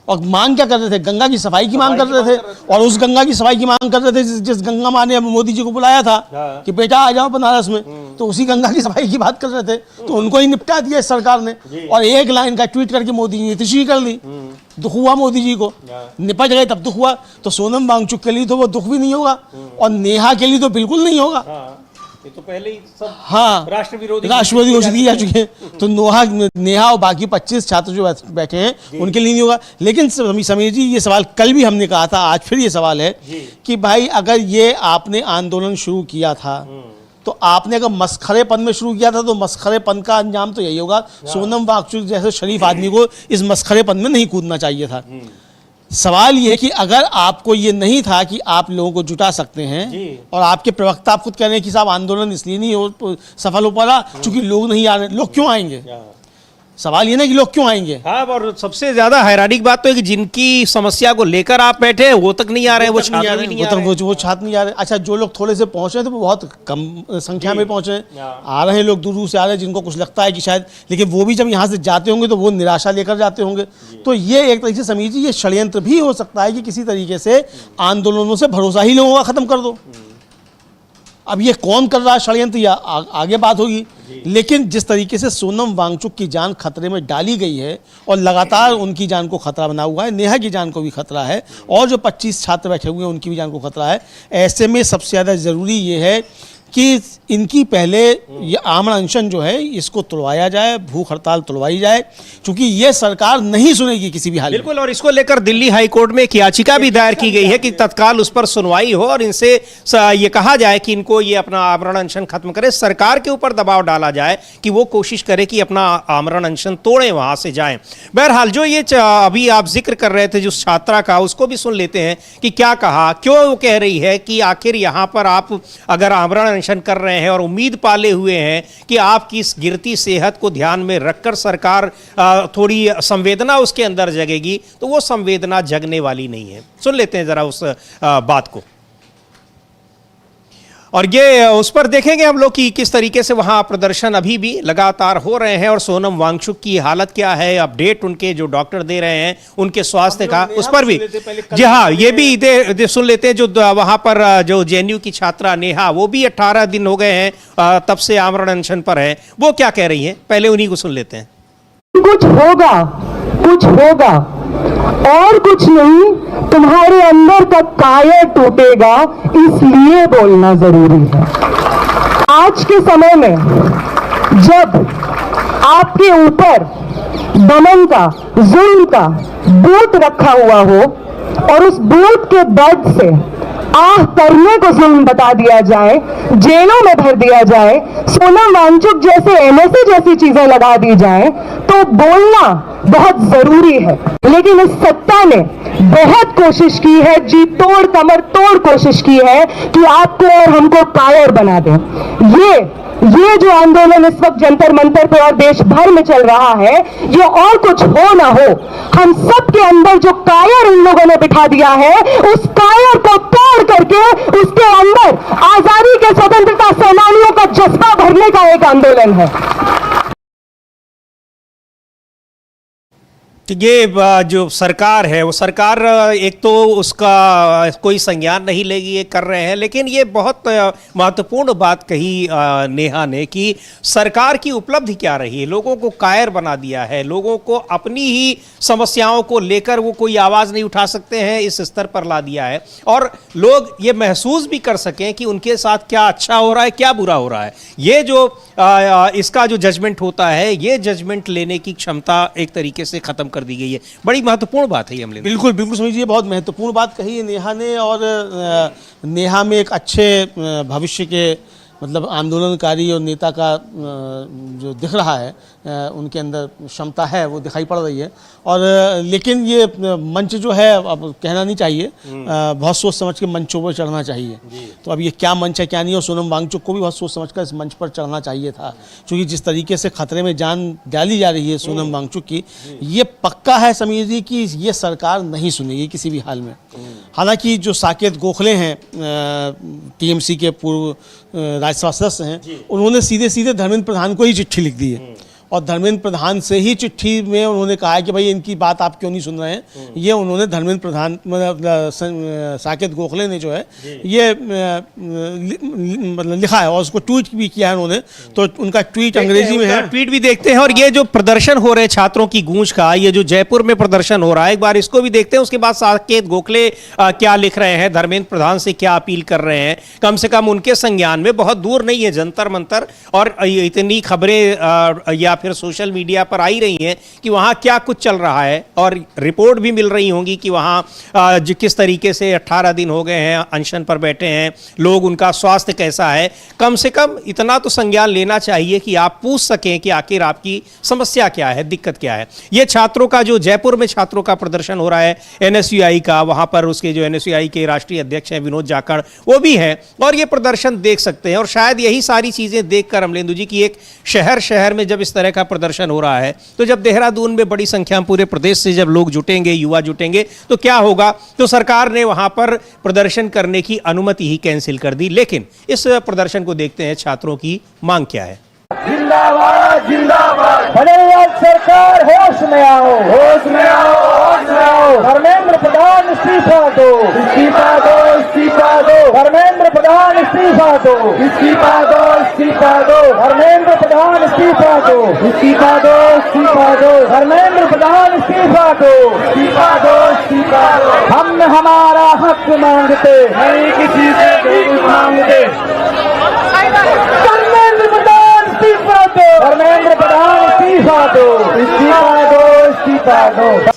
और मांग क्या कर रहे थे? गंगा की सफाई की मांग कर रहे थे, और उस गंगा की सफाई की मांग कर रहे थे जिस गंगा माँ ने मोदी जी को बुलाया था कि बेटा आ जाओ बनारस में, तो उसी गंगा की सफाई की बात कर रहे थे। तो उनको ही निपटा दिया इस सरकार ने, और एक लाइन का ट्वीट करके मोदी जी ने तिरछी कर ली। दुख हुआ मोदी जी को, निपट गए तब दुख हुआ। तो सोनम वांगचुक के लिए तो वो दुख भी नहीं होगा, और नेहा के लिए तो बिल्कुल नहीं होगा। ये तो पहले ही सब हाँ राष्ट्र विरोधी घोषित किए जा चुके हैं। तो नेहा और बाकी 25 छात्र जो बैठे हैं उनके लिए नहीं होगा। लेकिन समीर जी, ये सवाल कल भी हमने कहा था, आज फिर ये सवाल है कि भाई अगर ये आपने आंदोलन शुरू किया था, तो आपने अगर मस्खरेपन में शुरू किया था, तो मस्खरेपन का अंजाम तो यही होगा। सोनम वांगचुक जैसे शरीफ आदमी को इस मस्खरेपन में नहीं कूदना चाहिए था। सवाल ये कि अगर आपको ये नहीं था कि आप लोगों को जुटा सकते हैं, और आपके प्रवक्ता आप खुद कह रहे हैं कि साहब आंदोलन इसलिए नहीं सफल हो पा रहा क्योंकि लोग नहीं आ रहे, लोग क्यों आएंगे? सवाल ये ना कि लोग क्यों आएंगे। हाँ, और सबसे ज्यादा हैरानी की बात तो है कि जिनकी समस्या को लेकर आप बैठे हैं वो तक नहीं आ रहे हैं, वो छात्र नहीं आ रहे। अच्छा, जो लोग थोड़े से पहुंचे हैं तो वो बहुत कम संख्या में पहुंचे हैं, आ रहे हैं लोग दूर दूर से आ रहे हैं, जिनको कुछ लगता है कि शायद, लेकिन वो भी जब यहाँ से जाते होंगे तो वो निराशा लेकर जाते होंगे। तो ये एक तरीके से समझिए, ये षड्यंत्र भी हो सकता है कि किसी तरीके से आंदोलनों से भरोसा ही लोगों का खत्म कर दो। अब ये कौन कर रहा है षड्यंत्र, या आगे बात होगी। लेकिन जिस तरीके से सोनम वांगचुक की जान खतरे में डाली गई है, और लगातार उनकी जान को खतरा बना हुआ है, नेहा की जान को भी खतरा है, और जो 25 छात्र बैठे हुए हैं उनकी भी जान को खतरा है, ऐसे में सबसे ज़्यादा ज़रूरी ये है कि इनकी पहले ये आमरण अनशन जो है इसको तोड़वाया जाए, भूख हड़ताल तोड़वाई जाए, क्योंकि ये सरकार नहीं सुनेगी किसी भी हाल में। बिल्कुल, और इसको लेकर दिल्ली हाई कोर्ट में एक याचिका भी दायर की गई है कि तत्काल उस पर सुनवाई हो और इनसे ये कहा जाए कि इनको ये अपना आमरण अनशन खत्म करे, सरकार के ऊपर दबाव डाला जाए कि वो कोशिश करे कि अपना आमरण अनशन तोड़े, वहां से जाएं। बहरहाल, जो ये अभी आप जिक्र कर रहे थे जो छात्रा का, उसको भी सुन लेते हैं कि क्या कहा, क्यों वो कह रही है कि आखिर यहाँ पर आप अगर आमरण अनशन कर रहे हैं और उम्मीद पाले हुए हैं कि आपकी इस गिरती सेहत को ध्यान में रखकर सरकार थोड़ी संवेदना उसके अंदर जगेगी, तो वो संवेदना जगने वाली नहीं है। सुन लेते हैं जरा उस बात को, और ये उस पर देखेंगे हम लोग कि किस तरीके से वहां प्रदर्शन अभी भी लगातार हो रहे हैं, और सोनम वांगचुक की हालत क्या है, अपडेट उनके जो डॉक्टर दे रहे हैं उनके स्वास्थ्य का, उस पर भी। जी हाँ, ये भी सुन लेते हैं। जो वहां पर जो जेएनयू की छात्रा नेहा, वो भी 18 दिन हो गए हैं तब से आमरण अनशन पर है, वो क्या कह रही है, पहले उन्हीं को सुन लेते हैं। कुछ होगा, कुछ होगा, और कुछ नहीं, तुम्हारे अंदर का कायर टूटेगा, इसलिए बोलना जरूरी है। आज के समय में जब आपके ऊपर दमन का, जुल्म का बूट रखा हुआ हो, और उस बूट के दर्द से आह करने को जुल्म बता दिया जाए, जेलों में भर दिया जाए, सोनम वांगचुक जैसे एनएसए जैसी चीजें लगा दी जाए, तो बोलना बहुत जरूरी है। लेकिन इस सत्ता ने बहुत कोशिश की है, जी तोड़ कमर तोड़ कोशिश की है कि आपको और हमको कायर बना दें। ये जो आंदोलन इस वक्त जंतर मंतर पर और देश भर में चल रहा है, ये और कुछ हो ना हो, हम सब के अंदर जो कायर इन लोगों ने बिठा दिया है, उस कायर को तोड़ करके उसके अंदर आजादी के स्वतंत्रता सेनानियों का जज्बा भरने का एक आंदोलन है। ये जो सरकार है वो सरकार एक तो उसका कोई संज्ञान नहीं लेगी, ये कर रहे हैं, लेकिन ये बहुत महत्वपूर्ण बात कही नेहा ने कि सरकार की उपलब्धि क्या रही है। लोगों को कायर बना दिया है, लोगों को अपनी ही समस्याओं को लेकर वो कोई आवाज़ नहीं उठा सकते हैं, इस स्तर पर ला दिया है। और लोग ये महसूस भी कर सकें कि उनके साथ क्या अच्छा हो रहा है, क्या बुरा हो रहा है। ये जो इसका जो जजमेंट होता है, ये जजमेंट लेने की क्षमता एक तरीके से खत्म कर दी गई है। बड़ी महत्वपूर्ण बात है ये हमने। बिल्कुल बिल्कुल समझिए, बहुत महत्वपूर्ण बात कही है नेहा ने। और नेहा में एक अच्छे भविष्य के मतलब आंदोलनकारी और नेता का जो दिख रहा है, उनके अंदर क्षमता है, वो दिखाई पड़ रही है। और लेकिन ये मंच जो है, अब कहना नहीं चाहिए, बहुत सोच समझ के मंचों पर चढ़ना चाहिए। तो अब ये क्या मंच है क्या नहीं, और सोनम वांगचुक को भी बहुत सोच समझ कर इस मंच पर चढ़ना चाहिए था, क्योंकि जिस तरीके से खतरे में जान डाली जा रही है सोनम वांगचुक की, ये पक्का है समीर जी कि ये सरकार नहीं सुनेगी किसी भी हाल में। हालांकि जो साकेत गोखले हैं, टीएमसी के पूर्व राज्यसभा सदस्य हैं, उन्होंने सीधे सीधे धर्मेंद्र प्रधान को ही चिट्ठी लिख दी है। और धर्मेंद्र प्रधान से ही चिट्ठी में उन्होंने कहा है कि भाई इनकी बात आप क्यों नहीं सुन रहे हैं। ये उन्होंने धर्मेंद्र प्रधान मतलब साकेत गोखले ने जो है ये मतलब लिखा है और उसको ट्वीट भी किया है उन्होंने। तो उनका ट्वीट अंग्रेजी में है, ट्वीट भी देखते हैं। और ये जो प्रदर्शन हो रहे छात्रों की गूंज का, ये जो जयपुर में प्रदर्शन हो रहा है, एक बार इसको भी देखते हैं। उसके बाद साकेत गोखले क्या लिख रहे हैं, धर्मेंद्र प्रधान से क्या अपील कर रहे हैं। कम से कम उनके संज्ञान में बहुत दूर नहीं है जंतर मंतर, और इतनी खबरें या फिर सोशल मीडिया पर आई रही हैं कि वहां क्या कुछ चल रहा है, और रिपोर्ट भी मिल रही होंगी कि वहां किस तरीके से 18 दिन हो गए हैं अनशन पर बैठे हैं लोग, उनका स्वास्थ्य कैसा है। कम से कम इतना तो संज्ञान लेना चाहिए कि आप पूछ सकें कि आखिर आपकी समस्या क्या है, दिक्कत क्या है। ये छात्रों का जो जयपुर में छात्रों का प्रदर्शन हो रहा है एनएसयूआई का, वहां पर उसके जो एनएसयूआई के राष्ट्रीय अध्यक्ष हैं विनोद जाखड़, वो भी हैं और ये प्रदर्शन देख सकते हैं। और शायद यही सारी चीजें देखकर अमलेंदु जी की एक शहर में जब इस तरह का प्रदर्शन हो रहा है, तो जब देहरादून में बड़ी संख्या में पूरे प्रदेश से जब लोग जुटेंगे, युवा जुटेंगे, तो क्या होगा। तो सरकार ने वहां पर प्रदर्शन करने की अनुमति ही कैंसिल कर दी। लेकिन इस प्रदर्शन को देखते हैं छात्रों की मांग क्या है। जिंदाबाद जिंदाबाद, बनेगा सरकार, होश में आओ, होश में आओ, होश में आओ। धर्मेंद्र प्रधान इस्तीफा दो, इस्तीफा दो, इस्तीफा दो। धर्मेंद्र प्रधान इस्तीफा दो, इस्तीफा दो, इस्तीफा दो। धर्मेंद्र प्रधान इस्तीफा दो, इस्तीफा दो, इस्तीफा दो। धर्मेंद्र प्रधान इस्तीफा दो, इस्तीफा दो, इस्तीफा दो। हम हमारा हक मांगते नहीं, किसी से भी मांगते। धर्मेंद्र प्रधान इस्तीफा दो, धर्मेंद्र प्रधान इस्तीफा दो, इस्तीफा दो, इस्तीफा दो।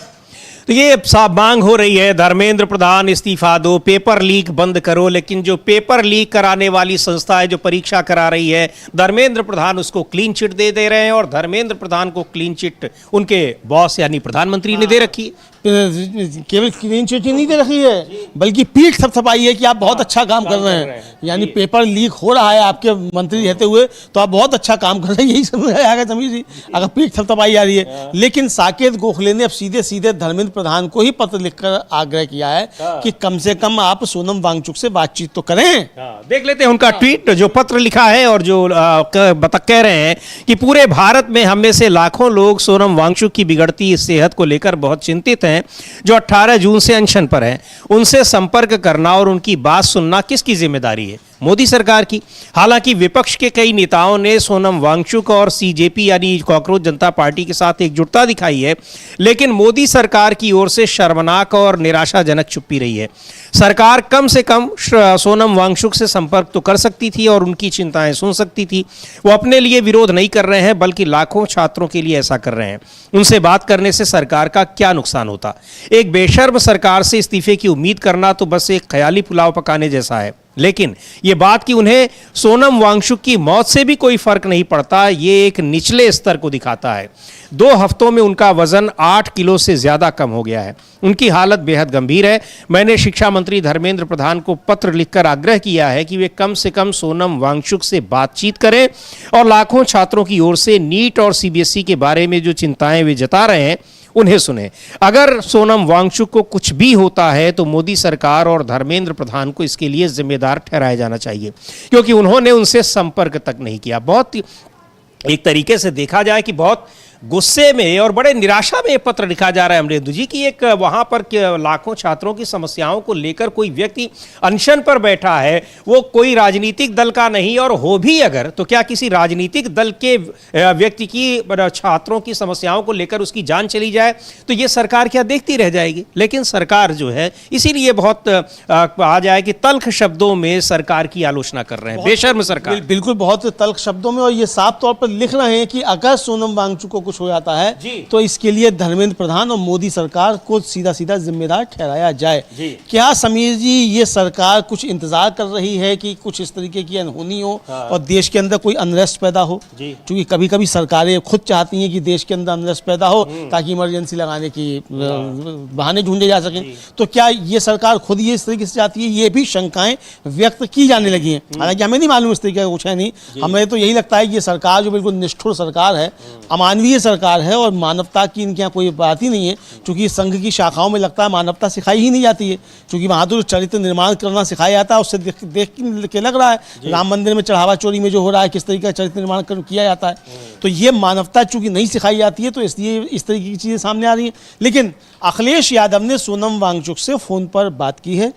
तो ये साफ मांग हो रही है, धर्मेंद्र प्रधान इस्तीफा दो, पेपर लीक बंद करो। लेकिन जो पेपर लीक कराने वाली संस्था है, जो परीक्षा करा रही है, धर्मेंद्र प्रधान उसको क्लीन चिट दे रहे हैं। और धर्मेंद्र प्रधान को क्लीन चिट उनके बॉस यानी प्रधानमंत्री ने दे रखी है। केवल क्लीन चिट ही नहीं दे रखी है, बल्कि पीठ थपथपाई है कि आप बहुत अच्छा काम कर रहे हैं। यानी पेपर लीक हो रहा है आपके मंत्री रहते हुए, तो आप बहुत अच्छा काम कर रहे हैं, यही समझ आएगा समीर जी, अगर पीठ थपथपाई जा रही है। लेकिन साकेत गोखले ने अब सीधे सीधे धर्मेंद्र प्रधान को ही पत्र लिखकर आग्रह किया है कि कम से कम आप सोनम वांगचुक से बातचीत तो करें। देख लेते हैं उनका ट्वीट, जो पत्र लिखा है और जो कह रहे हैं कि पूरे भारत में हम में से लाखों लोग सोनम वांगचुक की बिगड़ती सेहत को लेकर बहुत चिंतित हैं, जो 18 जून से अनशन पर हैं। उनसे संपर्क करना और उनकी बात सुनना किसकी जिम्मेदारी है? मोदी सरकार की। हालांकि विपक्ष के कई नेताओं ने सोनम वांगचुक और सीजेपी यानी कॉकरोच जनता पार्टी के साथ एकजुटता दिखाई है, लेकिन मोदी सरकार की ओर से शर्मनाक और निराशाजनक चुप्पी रही है। सरकार कम से कम सोनम वांगचुक से संपर्क तो कर सकती थी और उनकी चिंताएं सुन सकती थी। वो अपने लिए विरोध नहीं कर रहे हैं, बल्कि लाखों छात्रों के लिए ऐसा कर रहे हैं। उनसे बात करने से सरकार का क्या नुकसान होता? एक बेशर्म सरकार से इस्तीफे की उम्मीद करना तो बस एक ख्याली पुलाव पकाने जैसा है। लेकिन ये बात कि उन्हें सोनम वांगचुक की मौत से भी कोई फर्क नहीं पड़ता, ये एक निचले स्तर को दिखाता है। 2 हफ्तों में उनका वजन 8 किलो से ज्यादा कम हो गया है। उनकी हालत बेहद गंभीर है। मैंने शिक्षा मंत्री धर्मेंद्र प्रधान को पत्र लिखकर आग्रह किया है कि वे कम से कम सोनम वांगचुक से बातचीत करें और लाखों छात्रों की ओर से नीट और सीबीएसई के बारे में जो चिंताएं वे जता रहे हैं उन्हें सुने। अगर सोनम वांगचुक को कुछ भी होता है तो मोदी सरकार और धर्मेंद्र प्रधान को इसके लिए जिम्मेदार ठहराया जाना चाहिए, क्योंकि उन्होंने उनसे संपर्क तक नहीं किया। बहुत एक तरीके से देखा जाए कि बहुत गुस्से में और बड़े निराशा में ये पत्र लिखा जा रहा है अमरेंदु जी कि एक वहां पर लाखों छात्रों की समस्याओं को लेकर कोई व्यक्ति अनशन पर बैठा है, वो कोई राजनीतिक दल का नहीं, और हो भी अगर तो क्या किसी राजनीतिक दल के व्यक्ति की छात्रों की समस्याओं को लेकर उसकी जान चली जाए तो ये सरकार क्या देखती रह जाएगी। लेकिन सरकार जो है इसीलिए बहुत कहा जाए कि तल्ख शब्दों में सरकार की आलोचना कर रहे हैं, बेशर्म सरकार। बिल्कुल बहुत तल्ख शब्दों में, और ये साफ तौर पर लिख रहे हैं कि अगर सोनम वांगचुक को कुछ हो जाता है तो इसके लिए धर्मेंद्र प्रधान और मोदी सरकार को सीधा सीधा जिम्मेदार ठहराया जाए। क्या समीर जी ये सरकार कुछ इंतजार कर रही है कि कुछ इस तरीके की अनहोनी हो और देश के अंदर कोई अनरेस्ट पैदा हो? क्योंकि कभी कभी सरकारें खुद चाहती हैं कि देश के अंदर अनरेस्ट पैदा हो ताकि इमरजेंसी लगाने की बहाने ढूंढे जा सकें। तो क्या ये सरकार खुद ये इस तरीके से चाहती है? ये भी शंकाएं व्यक्त की जाने लगी हैं। हालांकि हमें नहीं मालूम इस तरीके का कुछ है नहीं, हमें तो यही लगता है कि ये सरकार जो बिल्कुल निष्ठुर सरकार है, अमानवीय सरकार है और मानवता की इनके यहाँ कोई बात ही नहीं है। क्योंकि संघ की शाखाओं में लगता है मानवता सिखाई ही नहीं जाती है, क्योंकि वहाँ तो चरित्र निर्माण करना सिखाया जाता है। उससे देख के लग रहा है राम मंदिर में चढ़ावा चोरी में जो हो रहा है किस तरीके का चरित्र निर्माण किया जाता है। तो ये मानवता चूंकि नहीं सिखाई जाती है तो इसलिए इस तरीके की चीज़ें सामने आ रही हैं। लेकिन अखिलेश यादव ने सोनम वांगचुक से फ़ोन पर बात की है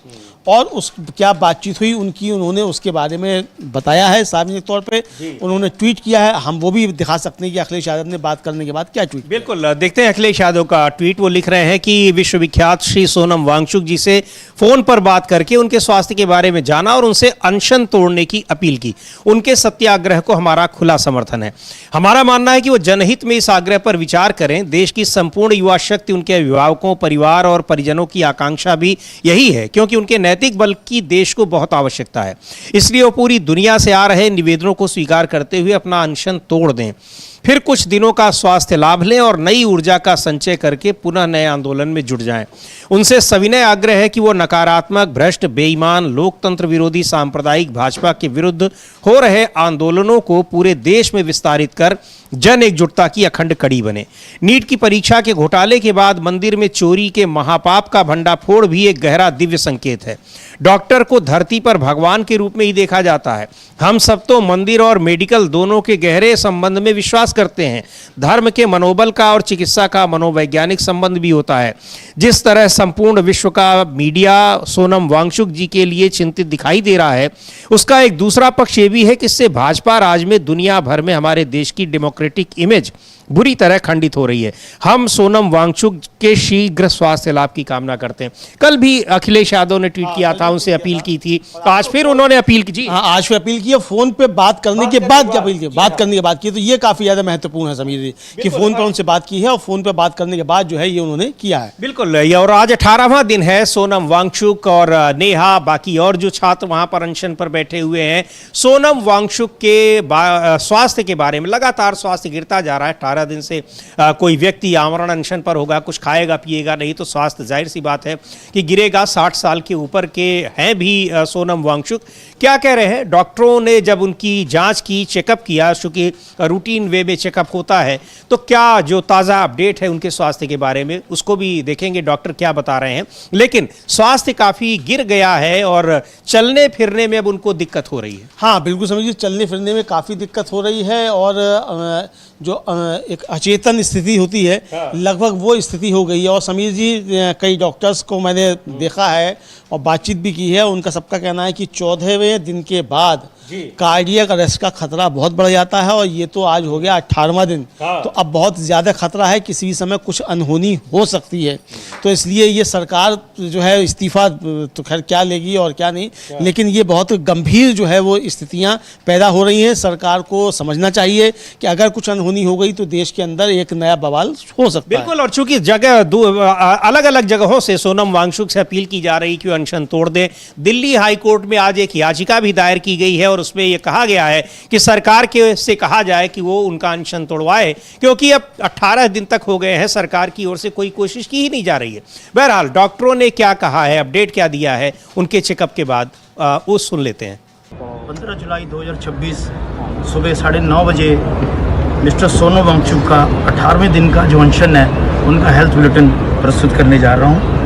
और उस क्या बातचीत हुई उनकी, उन्होंने उसके बारे में बताया है सार्वजनिक तौर पे। उन्होंने ट्वीट किया है, हम वो भी दिखा सकते हैं कि अखिलेश यादव ने बात करने के बाद क्या ट्वीट। बिल्कुल देखते हैं अखिलेश यादव का ट्वीट। वो लिख रहे हैं कि विश्वविख्यात श्री सोनम वांगचुक जी से फोन पर बात करके उनके स्वास्थ्य के बारे में जाना और उनसे अनशन तोड़ने की अपील की। उनके सत्याग्रह को हमारा खुला समर्थन है। हमारा मानना है कि वो जनहित में इस आग्रह पर विचार करें। देश की संपूर्ण युवा शक्ति, उनके अभिभावकों, परिवार और परिजनों की आकांक्षा भी यही है, क्योंकि उनके नैतिक बल की देश को बहुत आवश्यकता है। इसलिए वो पूरी दुनिया से आ रहे निवेदनों को स्वीकार करते हुए अपना अनशन तोड़ दें, फिर कुछ दिनों का स्वास्थ्य लाभ लें और नई ऊर्जा का संचय करके पुनः नए आंदोलन में जुट जाएं। उनसे सविनय आग्रह है कि वो नकारात्मक, भ्रष्ट, बेईमान, लोकतंत्र विरोधी सांप्रदायिक भाजपा के विरुद्ध हो रहे आंदोलनों को पूरे देश में विस्तारित कर जन एकजुटता की अखंड कड़ी बने। नीट की परीक्षा के घोटाले के बाद मंदिर में चोरी के महापाप का भंडाफोड़ भी एक गहरा दिव्य संकेत है। डॉक्टर को धरती पर भगवान के रूप में ही देखा जाता है। हम सब तो मंदिर और मेडिकल दोनों के गहरे संबंध में विश्वास करते हैं। धर्म के मनोबल का और चिकित्सा का मनोवैज्ञानिक संबंध भी होता है। जिस तरह संपूर्ण विश्व का मीडिया सोनम वांगचुक जी के लिए चिंतित दिखाई दे रहा है, उसका एक दूसरा पक्ष ये भी है कि इससे भाजपा राज में दुनिया भर में हमारे देश की डेमोक्रेटिक इमेज बुरी तरह खंडित हो रही है। हम सोनम वांगचुक के शीघ्र स्वास्थ्य लाभ की कामना करते हैं। कल भी अखिलेश यादव ने ट्वीट किया था, उनसे अपील की थी, आज फिर उन्होंने अपील की। जी हाँ, आज फिर अपील की है। फोन पे बात करने के बाद क्या अपील की, बात करने के बाद की, तो ये काफी ज्यादा महत्वपूर्ण है समीर जी कि फोन पर उनसे बात की है और फोन पे बात करने के बाद जो है ये उन्होंने किया है। बिल्कुल। और आज 18वां दिन है। सोनम वांगचुक और नेहा, बाकी और जो छात्र वहां पर अनशन पर बैठे हुए हैं, सोनम वांगचुक के स्वास्थ्य के बारे में लगातार स्वास्थ्य गिरता जा रहा है। 18 दिन से कोई व्यक्ति आमरण अनशन पर होगा, कुछ खाएगा पिएगा नहीं तो स्वास्थ्य जाहिर सी बात है कि गिरेगा। 60 साल के ऊपर के हैं भी सोनम वांगचुक। क्या कह रहे हैं डॉक्टरों ने जब उनकी जांच की, चेकअप किया, चूंकि रूटीन वे में चेकअप होता है, तो क्या जो ताज़ा अपडेट है उनके स्वास्थ्य के बारे में उसको भी देखेंगे डॉक्टर क्या बता रहे हैं। लेकिन स्वास्थ्य काफ़ी गिर गया है और चलने फिरने में अब उनको दिक्कत हो रही है। हाँ बिल्कुल समझिए, चलने फिरने में काफ़ी दिक्कत हो रही है और जो एक अचेतन स्थिति होती है लगभग वो स्थिति हो गई है। और समीर जी, कई डॉक्टर्स को मैंने देखा है और बातचीत भी की है, उनका सबका कहना है कि 14वें दिन के बाद कार्डियक अरेस्ट का खतरा बहुत बढ़ जाता है और ये तो आज हो गया 18वां दिन। तो अब बहुत ज़्यादा खतरा है, किसी भी समय कुछ अनहोनी हो सकती है। तो इसलिए ये सरकार जो है इस्तीफा तो खैर क्या लेगी और क्या नहीं, लेकिन ये बहुत गंभीर जो है वो स्थितियाँ पैदा हो रही हैं। सरकार को समझना चाहिए कि अगर कुछ अनहोनी हो गई तो देश के अंदर एक नया बवाल हो सकता है। बिल्कुल। और चूंकि अलग अलग जगहों से सोनम वांगचुक से अपील की जा रही कि अनशन तोड़ दें। दिल्ली हाई कोर्ट में आज एक याचिका भी दायर की गई है और उसमें यह कहा गया है कि सरकार के से कहा जाए कि वो उनका अनशन तोड़वाए, क्योंकि अब 18 दिन तक हो गए हैं, सरकार की ओर से कोई कोशिश की ही नहीं जा रही है। बहरहाल डॉक्टरों ने क्या कहा है, अपडेट क्या दिया है उनके चेकअप के बाद, वो सुन लेते हैं। 15 जुलाई 2026 सुबह 9:30 बजे मिस्टर सोनम वांगचुक का 18वें दिन का जो अनशन है उनका हेल्थ बुलेटिन प्रस्तुत करने जा रहा हूँ।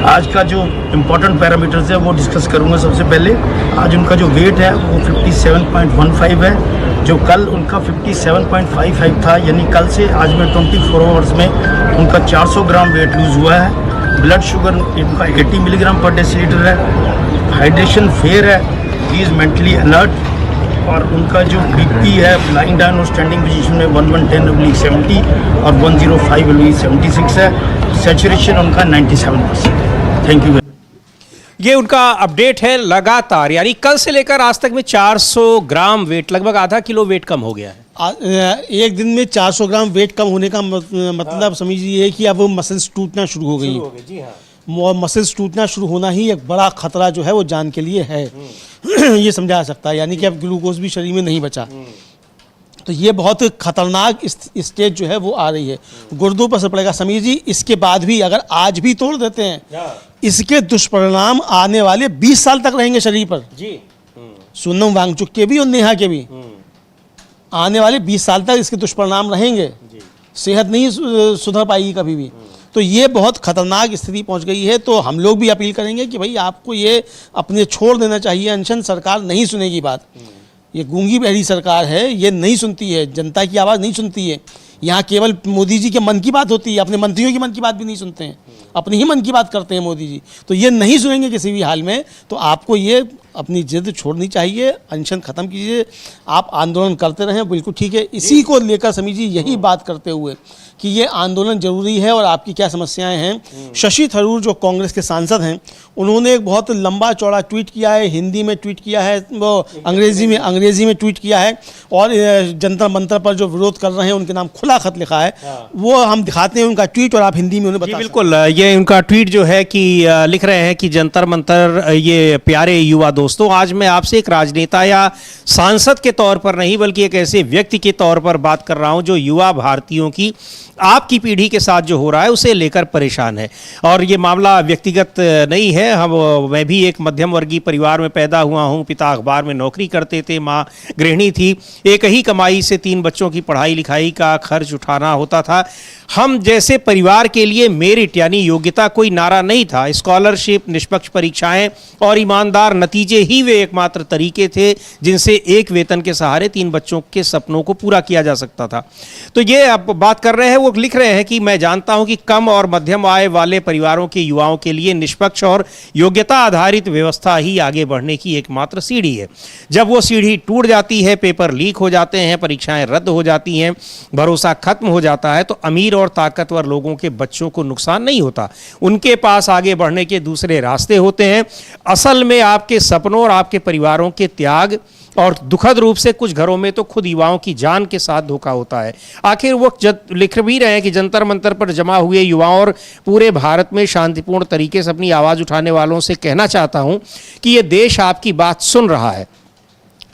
आज का जो इम्पोर्टेंट पैरामीटर्स है वो डिस्कस करूंगा। सबसे पहले आज उनका जो वेट है वो 57.15 है, जो कल उनका 57.55 था, यानी कल से आज में 24 आवर्स में उनका 400 ग्राम वेट लूज़ हुआ है। ब्लड शुगर इनका 80 मिलीग्राम पर डेसीलीटर है। हाइड्रेशन फेयर है, ही इज़ मेंटली अलर्ट। और उनका जो बीपी है लाइंग डाउन और स्टैंडिंग पोजीशन में 1110/70 और 105/76 है। सैचुरेशन उनका 97%। Thank you. ये उनका अपडेट है लगातार, यानी कल से लेकर आज तक में 400 ग्राम वेट, लगभग आधा किलो वेट कम हो गया है। एक दिन में 400 ग्राम वेट कम होने का मतलब समझिए कि अब मसल्स टूटना शुरू हो गई। जी हाँ, मसल्स टूटना शुरू होना ही एक बड़ा खतरा जो है वो जान के लिए है। ये समझा जा सकता है, यानी कि अब ग्लूकोज भी शरीर में नहीं बचा, तो ये बहुत खतरनाक स्टेज जो है वो आ रही है। गुर्दों पर असर पड़ेगा समीर जी। इसके बाद भी अगर आज भी तोड़ देते हैं, इसके दुष्परिणाम आने वाले 20 साल तक रहेंगे शरीर पर जी। सोनम वांगचुक के भी और नेहा के भी आने वाले 20 साल तक इसके दुष्परिणाम रहेंगे। सेहत नहीं सुधर पाएगी कभी भी। तो ये बहुत खतरनाक स्थिति पहुंच गई है। तो हम लोग भी अपील करेंगे कि भाई आपको ये अपने छोड़ देना चाहिए अनशन। सरकार नहीं सुनेगी बात, ये गूंगी बहरी सरकार है, ये नहीं सुनती है, जनता की आवाज़ नहीं सुनती है। यहाँ केवल मोदी जी के मन की बात होती है, अपने मंत्रियों की मन की बात भी नहीं सुनते हैं, अपनी ही मन की बात करते हैं मोदी जी। तो ये नहीं सुनेंगे किसी भी हाल में। तो आपको ये अपनी जिद छोड़नी चाहिए, अनशन ख़त्म कीजिए, आप आंदोलन करते रहें, बिल्कुल ठीक है। इसी को लेकर समीर जी यही बात करते हुए कि ये आंदोलन जरूरी है और आपकी क्या समस्याएं हैं। शशि थरूर जो कांग्रेस के सांसद हैं, उन्होंने एक बहुत लंबा चौड़ा ट्वीट किया है, हिंदी में ट्वीट किया है, वो अंग्रेजी में ट्वीट किया है, और जंतर मंतर पर जो विरोध कर रहे हैं उनके नाम खुला खत लिखा है। वो हम दिखाते हैं उनका ट्वीट और आप हिंदी में उन्हें बता। बिल्कुल, ये उनका ट्वीट जो है कि लिख रहे हैं कि जंतर मंतर, ये प्यारे युवा दोस्तों, आज मैं आपसे एक राजनेता या सांसद के तौर पर नहीं बल्कि एक ऐसे व्यक्ति के तौर पर बात कर रहा हूं जो युवा भारतीयों की, आपकी पीढ़ी के साथ जो हो रहा है उसे लेकर परेशान है। और ये मामला व्यक्तिगत नहीं है। मैं भी एक मध्यम वर्गीय परिवार में पैदा हुआ हूँ। पिता अखबार में नौकरी करते थे, माँ गृहिणी थी। एक ही कमाई से 3 बच्चों की पढ़ाई लिखाई का खर्च उठाना होता था। हम जैसे परिवार के लिए मेरिट यानी योग्यता कोई नारा नहीं था। स्कॉलरशिप, निष्पक्ष परीक्षाएं और ईमानदार नतीजे ही वे एकमात्र तरीके थे जिनसे एक वेतन के सहारे 3 बच्चों के सपनों को पूरा किया जा सकता था। तो ये अब बात कर रहे हैं, वो लिख रहे हैं कि मैं जानता हूं कि कम और मध्यम आय वाले परिवारों के युवाओं के लिए निष्पक्ष और योग्यता आधारित व्यवस्था ही आगे बढ़ने की एकमात्र सीढ़ी है। जब वो सीढ़ी टूट जाती है, पेपर लीक हो जाते हैं, परीक्षाएं रद्द हो जाती हैं, भरोसा खत्म हो जाता है, तो अमीर और ताकतवर लोगों के बच्चों को नुकसान नहीं होता, उनके पास आगे बढ़ने के दूसरे रास्ते होते हैं। असल में आपके सपनों और आपके परिवारों के त्याग और दुखद रूप से कुछ घरों में तो खुद युवाओं की जान के साथ धोखा होता है। आखिर वो लिख भी रहे हैं कि जंतर मंतर पर जमा हुए युवाओं और पूरे भारत में शांतिपूर्ण तरीके से अपनी आवाज़ उठाने वालों से कहना चाहता हूं कि ये देश आपकी बात सुन रहा है।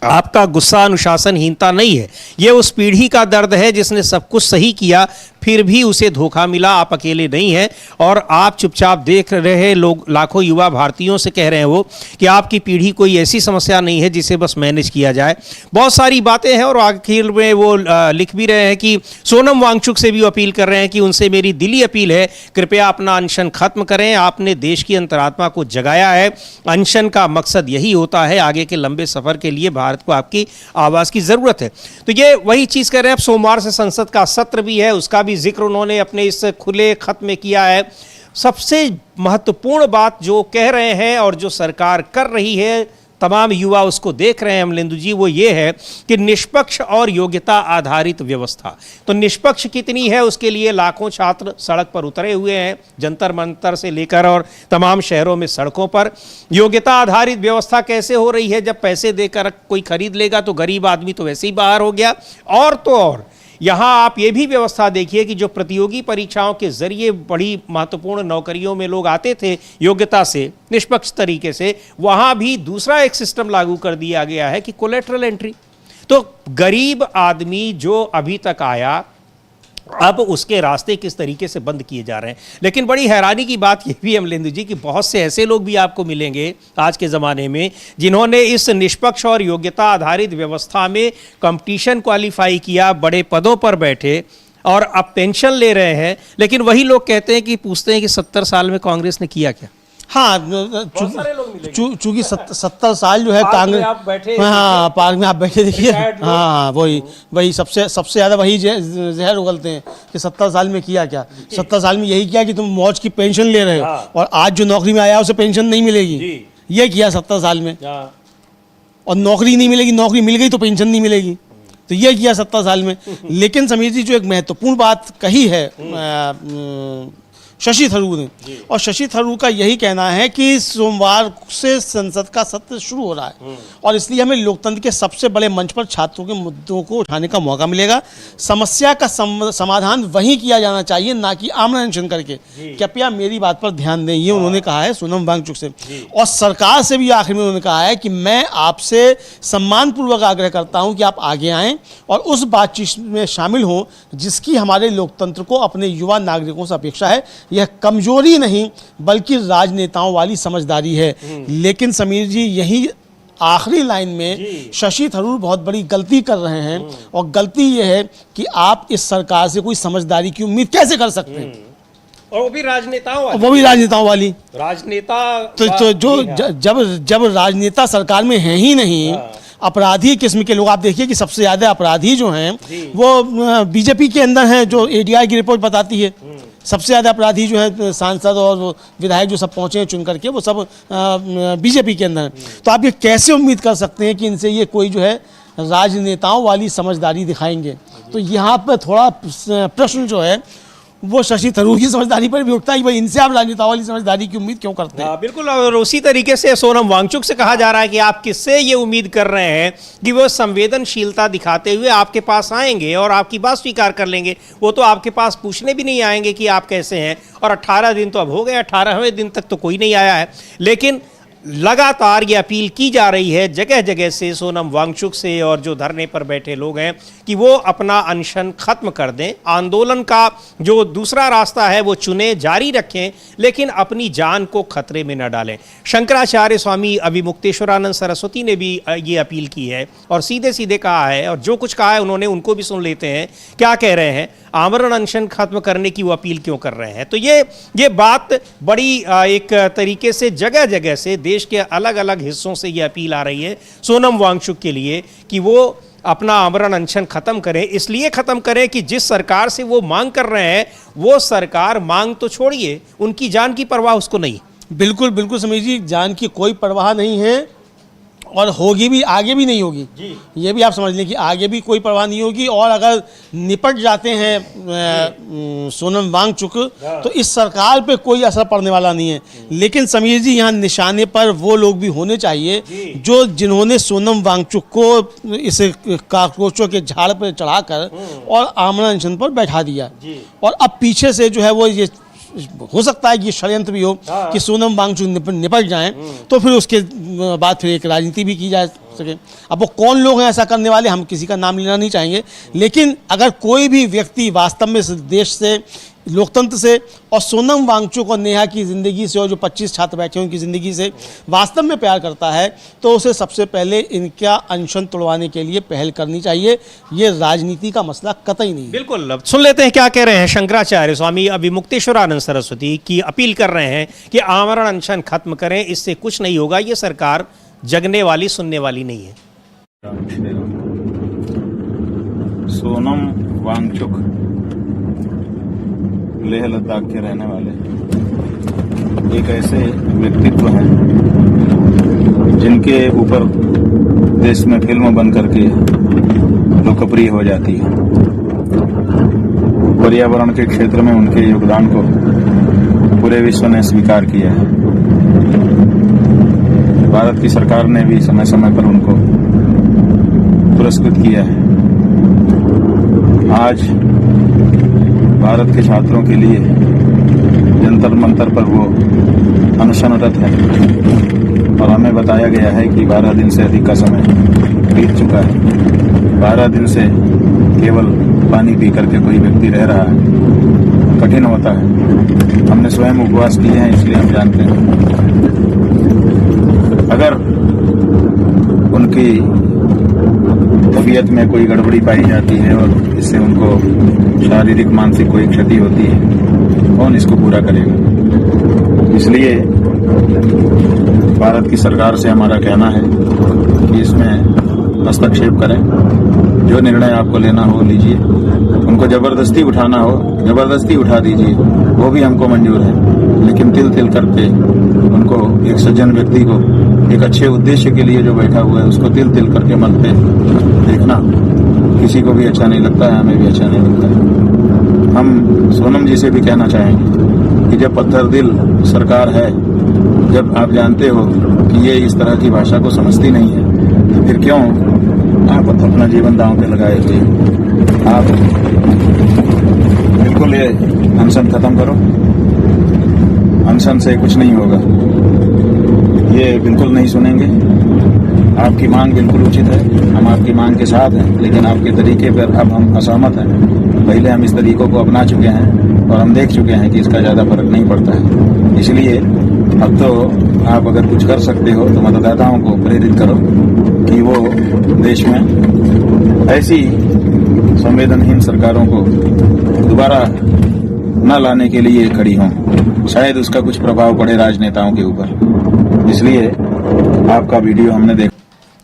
आपका गुस्सा अनुशासनहीनता नहीं है, ये उस पीढ़ी का दर्द है जिसने सब कुछ सही किया फिर भी उसे धोखा मिला। आप अकेले नहीं हैं और आप चुपचाप देख रहे लोग, लाखों युवा भारतीयों से कह रहे हैं वो कि आपकी पीढ़ी कोई ऐसी समस्या नहीं है जिसे बस मैनेज किया जाए। बहुत सारी बातें हैं और आखिर में वो लिख भी रहे हैं कि सोनम वांगचुक से भी अपील कर रहे हैं कि उनसे मेरी दिली अपील है, कृपया अपना अनशन खत्म करें। आपने देश की अंतरात्मा को जगाया है। अनशन का मकसद यही होता है, आगे के लंबे सफर के लिए भारत को आपकी आवाज़ की ज़रूरत है। तो ये वही चीज़ कर रहे हैं। अब सोमवार से संसद का सत्र भी है, उसका भी जिक्र उन्होंने अपने इस खुले खत में किया है। सबसे महत्वपूर्ण बात जो कह रहे हैं और जो सरकार कर रही है, तमाम युवा उसको देख रहे हैं अमलेंदु जी, वो ये है कि निष्पक्ष और योग्यता आधारित व्यवस्था। तो निष्पक्ष कितनी है उसके लिए लाखों छात्र सड़क पर उतरे हुए हैं, जंतर मंतर से लेकर और तमाम शहरों में सड़कों पर। योग्यता आधारित व्यवस्था कैसे हो रही है? जब पैसे देकर कोई खरीद लेगा तो गरीब आदमी तो वैसे ही बाहर हो गया। और तो और यहाँ आप ये भी व्यवस्था देखिए कि जो प्रतियोगी परीक्षाओं के जरिए बड़ी महत्वपूर्ण नौकरियों में लोग आते थे योग्यता से, निष्पक्ष तरीके से, वहाँ भी दूसरा एक सिस्टम लागू कर दिया गया है कि कोलेटरल एंट्री। तो गरीब आदमी जो अभी तक आया, अब उसके रास्ते किस तरीके से बंद किए जा रहे हैं। लेकिन बड़ी हैरानी की बात यह भी है अमलेंदु जी कि बहुत से ऐसे लोग भी आपको मिलेंगे आज के ज़माने में जिन्होंने इस निष्पक्ष और योग्यता आधारित व्यवस्था में कंपटीशन क्वालिफाई किया, बड़े पदों पर बैठे, और अब पेंशन ले रहे हैं, लेकिन वही लोग कहते हैं कि पूछते हैं कि 70 साल में कांग्रेस ने किया क्या। हाँ, चूंकि 70 साल जो है कांग्रेस, हाँ पार्क में आप बैठे देखिए, हाँ वही सबसे ज़्यादा वही जहर उगलते हैं कि 70 साल में किया क्या। 70 साल में यही किया कि तुम मौज की पेंशन ले रहे हो, और आज जो नौकरी में आया उसे पेंशन नहीं मिलेगी, ये किया 70 साल में। और नौकरी नहीं मिलेगी, नौकरी मिल गई तो पेंशन नहीं मिलेगी, तो ये किया 70 साल में। लेकिन समीर जी जो एक महत्वपूर्ण बात कही है शशि थरूर ने, और शशि थरूर का यही कहना है कि सोमवार से संसद का सत्र शुरू हो रहा है, और इसलिए हमें लोकतंत्र के सबसे बड़े मंच पर छात्रों के मुद्दों को उठाने का मौका मिलेगा। समस्या का समाधान वहीं किया जाना चाहिए, ना कि आमरण अनशन करके। कृपया मेरी बात पर ध्यान दें, ये उन्होंने कहा है सोनम वांगचुक से। और सरकार से भी आखिर में उन्होंने कहा है कि मैं आपसे सम्मानपूर्वक आग्रह करता हूं कि आप आगे आएं और उस बातचीत में शामिल हों जिसकी हमारे लोकतंत्र को अपने युवा नागरिकों से अपेक्षा है। यह कमजोरी नहीं बल्कि राजनेताओं वाली समझदारी है। लेकिन समीर जी यही आखिरी लाइन में शशि थरूर बहुत बड़ी गलती कर रहे हैं, और गलती यह है कि आप इस सरकार से कोई समझदारी की उम्मीद कैसे कर सकते हैं, और वो भी राजनेताओं वाली। राजनेता तो जो जब राजनेता सरकार में है ही नहीं, अपराधी किस्म के लोग, आप देखिए कि सबसे ज्यादा अपराधी जो हैं वो बीजेपी के अंदर हैं, जो एडीआई की रिपोर्ट बताती है। सबसे ज़्यादा अपराधी जो है सांसद और विधायक जो सब पहुँचे हैं चुन करके, वो सब बीजेपी के अंदर हैं। तो आप ये कैसे उम्मीद कर सकते हैं कि इनसे ये कोई जो है राजनेताओं वाली समझदारी दिखाएंगे। तो यहाँ पर थोड़ा प्रश्न जो है वो शशि थरूर की समझदारी पर भी उठता है, भाई इनसे आप राजनेताओं वाली समझदारी की उम्मीद क्यों करते हैं। बिल्कुल, और उसी तरीके से सोनम वांगचुक से कहा जा रहा है कि आप किससे ये उम्मीद कर रहे हैं कि वो संवेदनशीलता दिखाते हुए आपके पास आएंगे और आपकी बात स्वीकार कर लेंगे। वो तो आपके पास पूछने भी नहीं आएंगे कि आप कैसे हैं। और 18 दिन तो अब हो गए, 18वें दिन तक तो कोई नहीं आया है। लेकिन लगातार ये अपील की जा रही है जगह जगह से सोनम वांगचुक से और जो धरने पर बैठे लोग हैं कि वो अपना अनशन खत्म कर दें, आंदोलन का जो दूसरा रास्ता है वो चुने, जारी रखें, लेकिन अपनी जान को खतरे में न डालें। शंकराचार्य स्वामी अभिमुक्तेश्वरानंद सरस्वती ने भी ये अपील की है और सीधे सीधे कहा है, और जो कुछ कहा है उन्होंने उनको भी सुन लेते हैं क्या कह रहे हैं। आमरण अनशन खत्म करने की वो अपील क्यों कर रहे हैं। तो ये बात बड़ी एक तरीके से जगह जगह से देश के अलग अलग हिस्सों से ये अपील आ रही है सोनम वांगचुक के लिए कि वो अपना आमरण अनशन खत्म करें। इसलिए खत्म करें कि जिस सरकार से वो मांग कर रहे हैं वो सरकार, मांग तो छोड़िए, उनकी जान की परवाह उसको नहीं। बिल्कुल बिल्कुल समीर जी, जान की कोई परवाह नहीं है और होगी भी, आगे भी नहीं होगी। ये भी आप समझ लें कि आगे भी कोई परवाह नहीं होगी। और अगर निपट जाते हैं सोनम वांगचुक तो इस सरकार पे कोई असर पड़ने वाला नहीं है। लेकिन समीर जी यहाँ निशाने पर वो लोग भी होने चाहिए जो जिन्होंने सोनम वांगचुक को इस काकरोचों के झाड़ पर चढ़ाकर और आमरण अनशन पर बैठा दिया, और अब पीछे से जो है वो ये हो सकता है कि ये षड्यंत्र भी हो कि सोनम वांगचुक निपट जाएं, तो फिर उसके बाद फिर एक राजनीति भी की जा सके। अब वो कौन लोग हैं ऐसा करने वाले, हम किसी का नाम लेना नहीं चाहेंगे। लेकिन अगर कोई भी व्यक्ति वास्तव में देश से, लोकतंत्र से और सोनम वांगचुक और नेहा की ज़िंदगी से और जो 25 छात्र बैठे हैं उनकी ज़िंदगी से वास्तव में प्यार करता है, तो उसे सबसे पहले इनका अनशन तोड़वाने के लिए पहल करनी चाहिए। ये राजनीति का मसला कतई नहीं। बिल्कुल, अब सुन लेते हैं क्या कह रहे हैं शंकराचार्य स्वामी अभिमुक्तेश्वरानंद सरस्वती की अपील कर रहे हैं कि आमरण अनशन खत्म करें, इससे कुछ नहीं होगा। ये सरकार जगने वाली, सुनने वाली नहीं है। सोनम वांगचुक लेह लद्दाख के रहने वाले एक ऐसे व्यक्तित्व हैं जिनके ऊपर देश में फिल्म बन करके लोकप्रिय हो जाती है। पर्यावरण के क्षेत्र में उनके योगदान को पूरे विश्व ने स्वीकार किया है। भारत की सरकार ने भी समय समय पर उनको पुरस्कृत किया है। आज भारत के छात्रों के लिए जंतर मंतर पर वो अनशनरत है और हमें बताया गया है कि 12 दिन से अधिक का समय बीत चुका है। 12 दिन से केवल पानी पी करके कोई व्यक्ति रह रहा है, कठिन होता है। हमने स्वयं उपवास किए हैं, इसलिए हम जानते हैं। अगर उनकी तबीयत में कोई गड़बड़ी पाई जाती है और इससे उनको शारीरिक मानसिक कोई क्षति होती है, कौन इसको पूरा करेगा। इसलिए भारत की सरकार से हमारा कहना है कि इसमें हस्तक्षेप करें, जो निर्णय आपको लेना हो लीजिए, उनको जबरदस्ती उठाना हो जबरदस्ती उठा दीजिए, वो भी हमको मंजूर है, लेकिन तिल तिल करके उनको, एक सज्जन व्यक्ति को, एक अच्छे उद्देश्य के लिए जो बैठा हुआ है उसको तिल तिल करके मन पे देखना किसी को भी अच्छा नहीं लगता है, हमें भी अच्छा नहीं लगता है। हम सोनम जी से भी कहना चाहेंगे कि जब पत्थर दिल सरकार है, जब आप जानते हो कि ये इस तरह की भाषा को समझती नहीं है, तो फिर क्यों आप अपना जीवन दांव पे लगाए हुए आप बिल्कुल ये अनशन खत्म करो। अनशन से कुछ नहीं होगा, ये बिल्कुल नहीं सुनेंगे। आपकी मांग बिल्कुल उचित है, हम आपकी मांग के साथ हैं, लेकिन आपके तरीके पर अब हम असहमत हैं। पहले हम इस तरीकों को अपना चुके हैं और हम देख चुके हैं कि इसका ज़्यादा फर्क नहीं पड़ता है। इसलिए अब तो आप अगर कुछ कर सकते हो तो मतदाताओं को प्रेरित करो कि वो देश में ऐसी संवेदनहीन सरकारों को दोबारा न लाने के लिए खड़ी हों। शायद उसका कुछ प्रभाव पड़े राजनेताओं के ऊपर। इसलिए आपका वीडियो हमने देखा।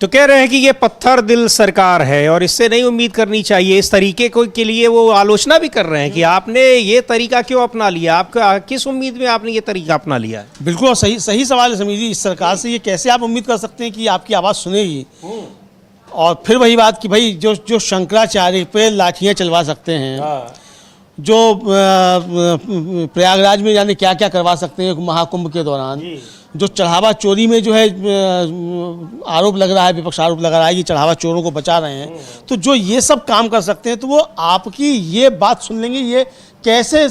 तो कह रहे हैं कि ये पत्थर दिल सरकार है और इससे नहीं उम्मीद करनी चाहिए। इस तरीके को के लिए वो आलोचना भी कर रहे हैं कि आपने ये तरीका क्यों अपना लिया, आपका किस उम्मीद में आपने ये तरीका अपना लिया है। बिल्कुल सही सवाल है समीर जी। इस सरकार से ये कैसे आप उम्मीद कर सकते हैं कि आपकी आवाज़ सुनेगी। और फिर वही बात कि भाई जो शंकराचार्य पे लाठियाँ चलवा सकते हैं, जो प्रयागराज में जाने क्या क्या करवा सकते हैं महाकुंभ के दौरान, जो चढ़ावा चोरी में जो है आरोप लग रहा है, विपक्ष आरोप लगा रहा है कि चढ़ावा चोरों को बचा रहे हैं, तो जो ये सब काम कर सकते हैं तो वो आपकी ये बात सुन लेंगे, ये कैसे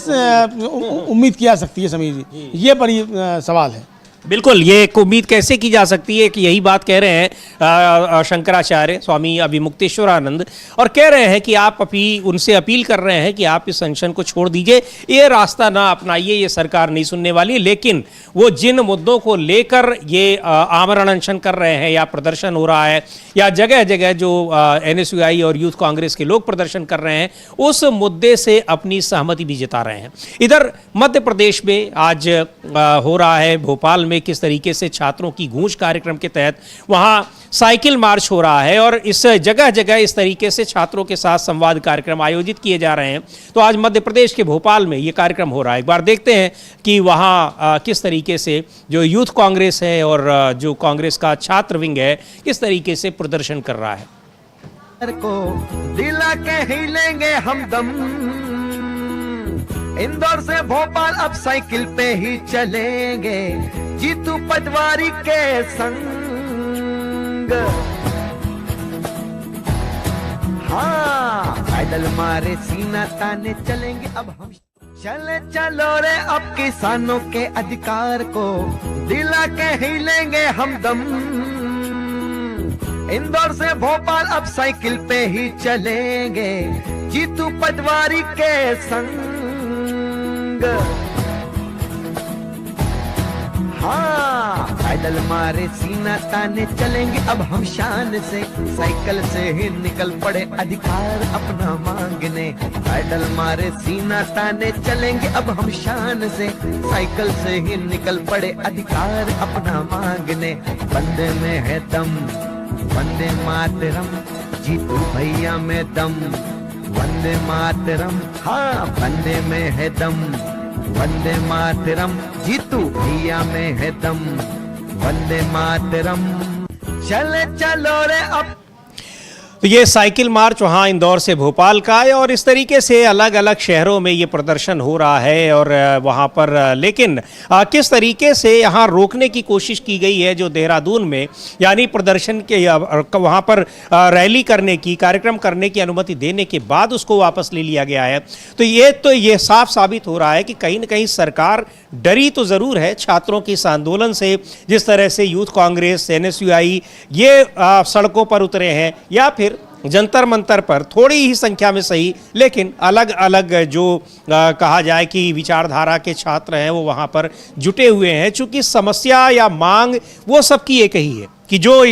उम्मीद की जा सकती है समीर जी? ये बड़ी सवाल है। बिल्कुल, ये एक उम्मीद कैसे की जा सकती है कि यही बात कह रहे हैं शंकराचार्य स्वामी अभिमुक्तेश्वरानंद, और कह रहे हैं कि आप उनसे अपील कर रहे हैं कि आप इस अनशन को छोड़ दीजिए, ये रास्ता ना अपनाइए, ये सरकार नहीं सुनने वाली। लेकिन वो जिन मुद्दों को लेकर ये आमरण अनशन कर रहे हैं या प्रदर्शन हो रहा है या जगह जगह जो NSUI और यूथ कांग्रेस के लोग प्रदर्शन कर रहे हैं, उस मुद्दे से अपनी सहमति भी जता रहे हैं। इधर मध्य प्रदेश में आज हो रहा है भोपाल में किस तरीके से छात्रों की गूंज कार्यक्रम के तहत वहां साइकिल मार्च हो रहा है और इस जगह जगह इस तरीके से छात्रों के साथ संवाद कार्यक्रम आयोजित किए जा रहे हैं। तो आज मध्य प्रदेश के भोपाल में ये कार्यक्रम हो रहा है। एक बार देखते हैं कि वहां किस तरीके से जो यूथ कांग्रेस है और जो कांग्रेस का छात्र विंग है किस तरीके से प्रदर्शन कर रहा है। को दिला के ही लेंगे हम दम, इंदौर से भोपाल अब साइकिल पे ही चलेंगे, जीतू पटवारी के संग। हाँ, पैदल मारे सीना ताने चलेंगे अब हम। चले चलो रे अब किसानों के अधिकार को दिला के ही लेंगे हम दम, इंदौर से भोपाल अब साइकिल पे ही चलेंगे, जीतू पटवारी के संग। हाँ, पैदल मारे सीना ताने चलेंगे अब हम शान से, साइकिल से ही निकल पड़े अधिकार अपना मांगने। पैदल मारे सीना ताने चलेंगे अब हम शान से, साइकिल से ही निकल पड़े अधिकार अपना मांगने। बंदे में है दम, वंदे मातरम, जीतू भैया में दम, वंदे मातरम। हाँ, वंदे में है दम, वंदे मातरम, जीतू भैया में है दम, वंदे मातरम। चले चलो रे अब। तो ये साइकिल मार्च वहाँ इंदौर से भोपाल का है और इस तरीके से अलग अलग शहरों में ये प्रदर्शन हो रहा है और वहाँ पर लेकिन किस तरीके से यहाँ रोकने की कोशिश की गई है जो देहरादून में यानी प्रदर्शन के वहाँ पर रैली करने की कार्यक्रम करने की अनुमति देने के बाद उसको वापस ले लिया गया है। तो ये साफ साबित हो रहा है कि कहीं ना कहीं सरकार डरी तो ज़रूर है छात्रों के इस आंदोलन से, जिस तरह से यूथ कांग्रेस NSUI ये सड़कों पर उतरे हैं या फिर जंतर मंतर पर थोड़ी ही संख्या में सही, लेकिन अलग अलग जो कहा जाए कि विचारधारा के छात्र हैं वो वहाँ पर जुटे हुए हैं। चूँकि समस्या या मांग वो सबकी एक ही है कि जो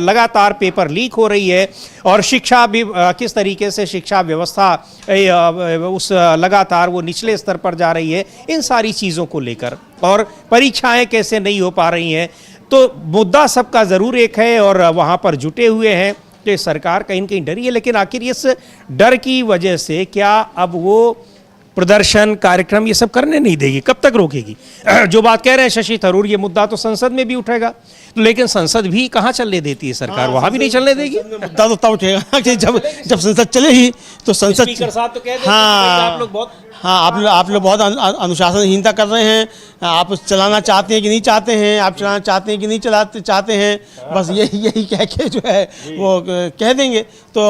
लगातार पेपर लीक हो रही है और शिक्षा भी किस तरीके से शिक्षा व्यवस्था उस लगातार वो निचले स्तर पर जा रही है, इन सारी चीज़ों को लेकर, और परीक्षाएं कैसे नहीं हो पा रही हैं। तो मुद्दा सबका ज़रूर एक है और वहाँ पर जुटे हुए हैं। तो सरकार कहीं न कहीं डरी है, लेकिन आखिर इस डर की वजह से क्या अब वो प्रदर्शन कार्यक्रम ये सब करने नहीं देगी? कब तक रोकेगी? जो बात कह रहे हैं शशि थरूर, ये मुद्दा तो संसद में भी उठेगा, तो लेकिन संसद भी कहाँ चलने देती है सरकार? वहाँ भी नहीं चलने देगी। मुद्दा तो तब उठेगा कि जब संसद चलेगी तो संसद। स्पीकर साहब तो कह देते हैं आप लोग बहुत आप लोग बहुत अनुशासनहीनता कर रहे हैं। आप चलाना चाहते हैं कि नहीं चाहते हैं, आप चलाना चाहते हैं कि नहीं चलाते चाहते हैं, बस यही कह के जो है वो कह देंगे तो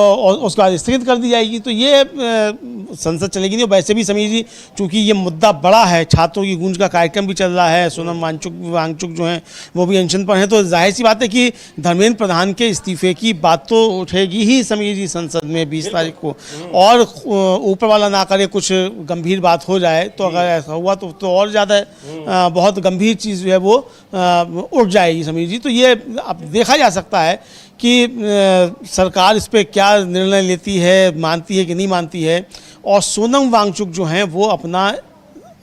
उसके बाद स्थगित कर दी जाएगी। तो ये संसद चलेगी नहीं। वैसे भी समीर जी, चूँकि ये मुद्दा बड़ा है, छात्रों की गूंज का कार्यक्रम भी चल रहा है, सोनम वांगचुक जो हैं वो भी अनशन पर हैं, तो जाहिर सी बात है कि धर्मेंद्र प्रधान के इस्तीफे की बात तो उठेगी ही समीर जी संसद में 20 तारीख को। और ऊपर वाला ना करे कुछ गंभीर बात हो जाए, तो अगर ऐसा हुआ तो और ज़्यादा बहुत गंभीर चीज़ जो है वो उठ जाएगी समीर जी। तो ये अब देखा जा सकता है कि सरकार इस पर क्या निर्णय लेती है, मानती है कि नहीं मानती है। और सोनम वांगचुक जो हैं वो अपना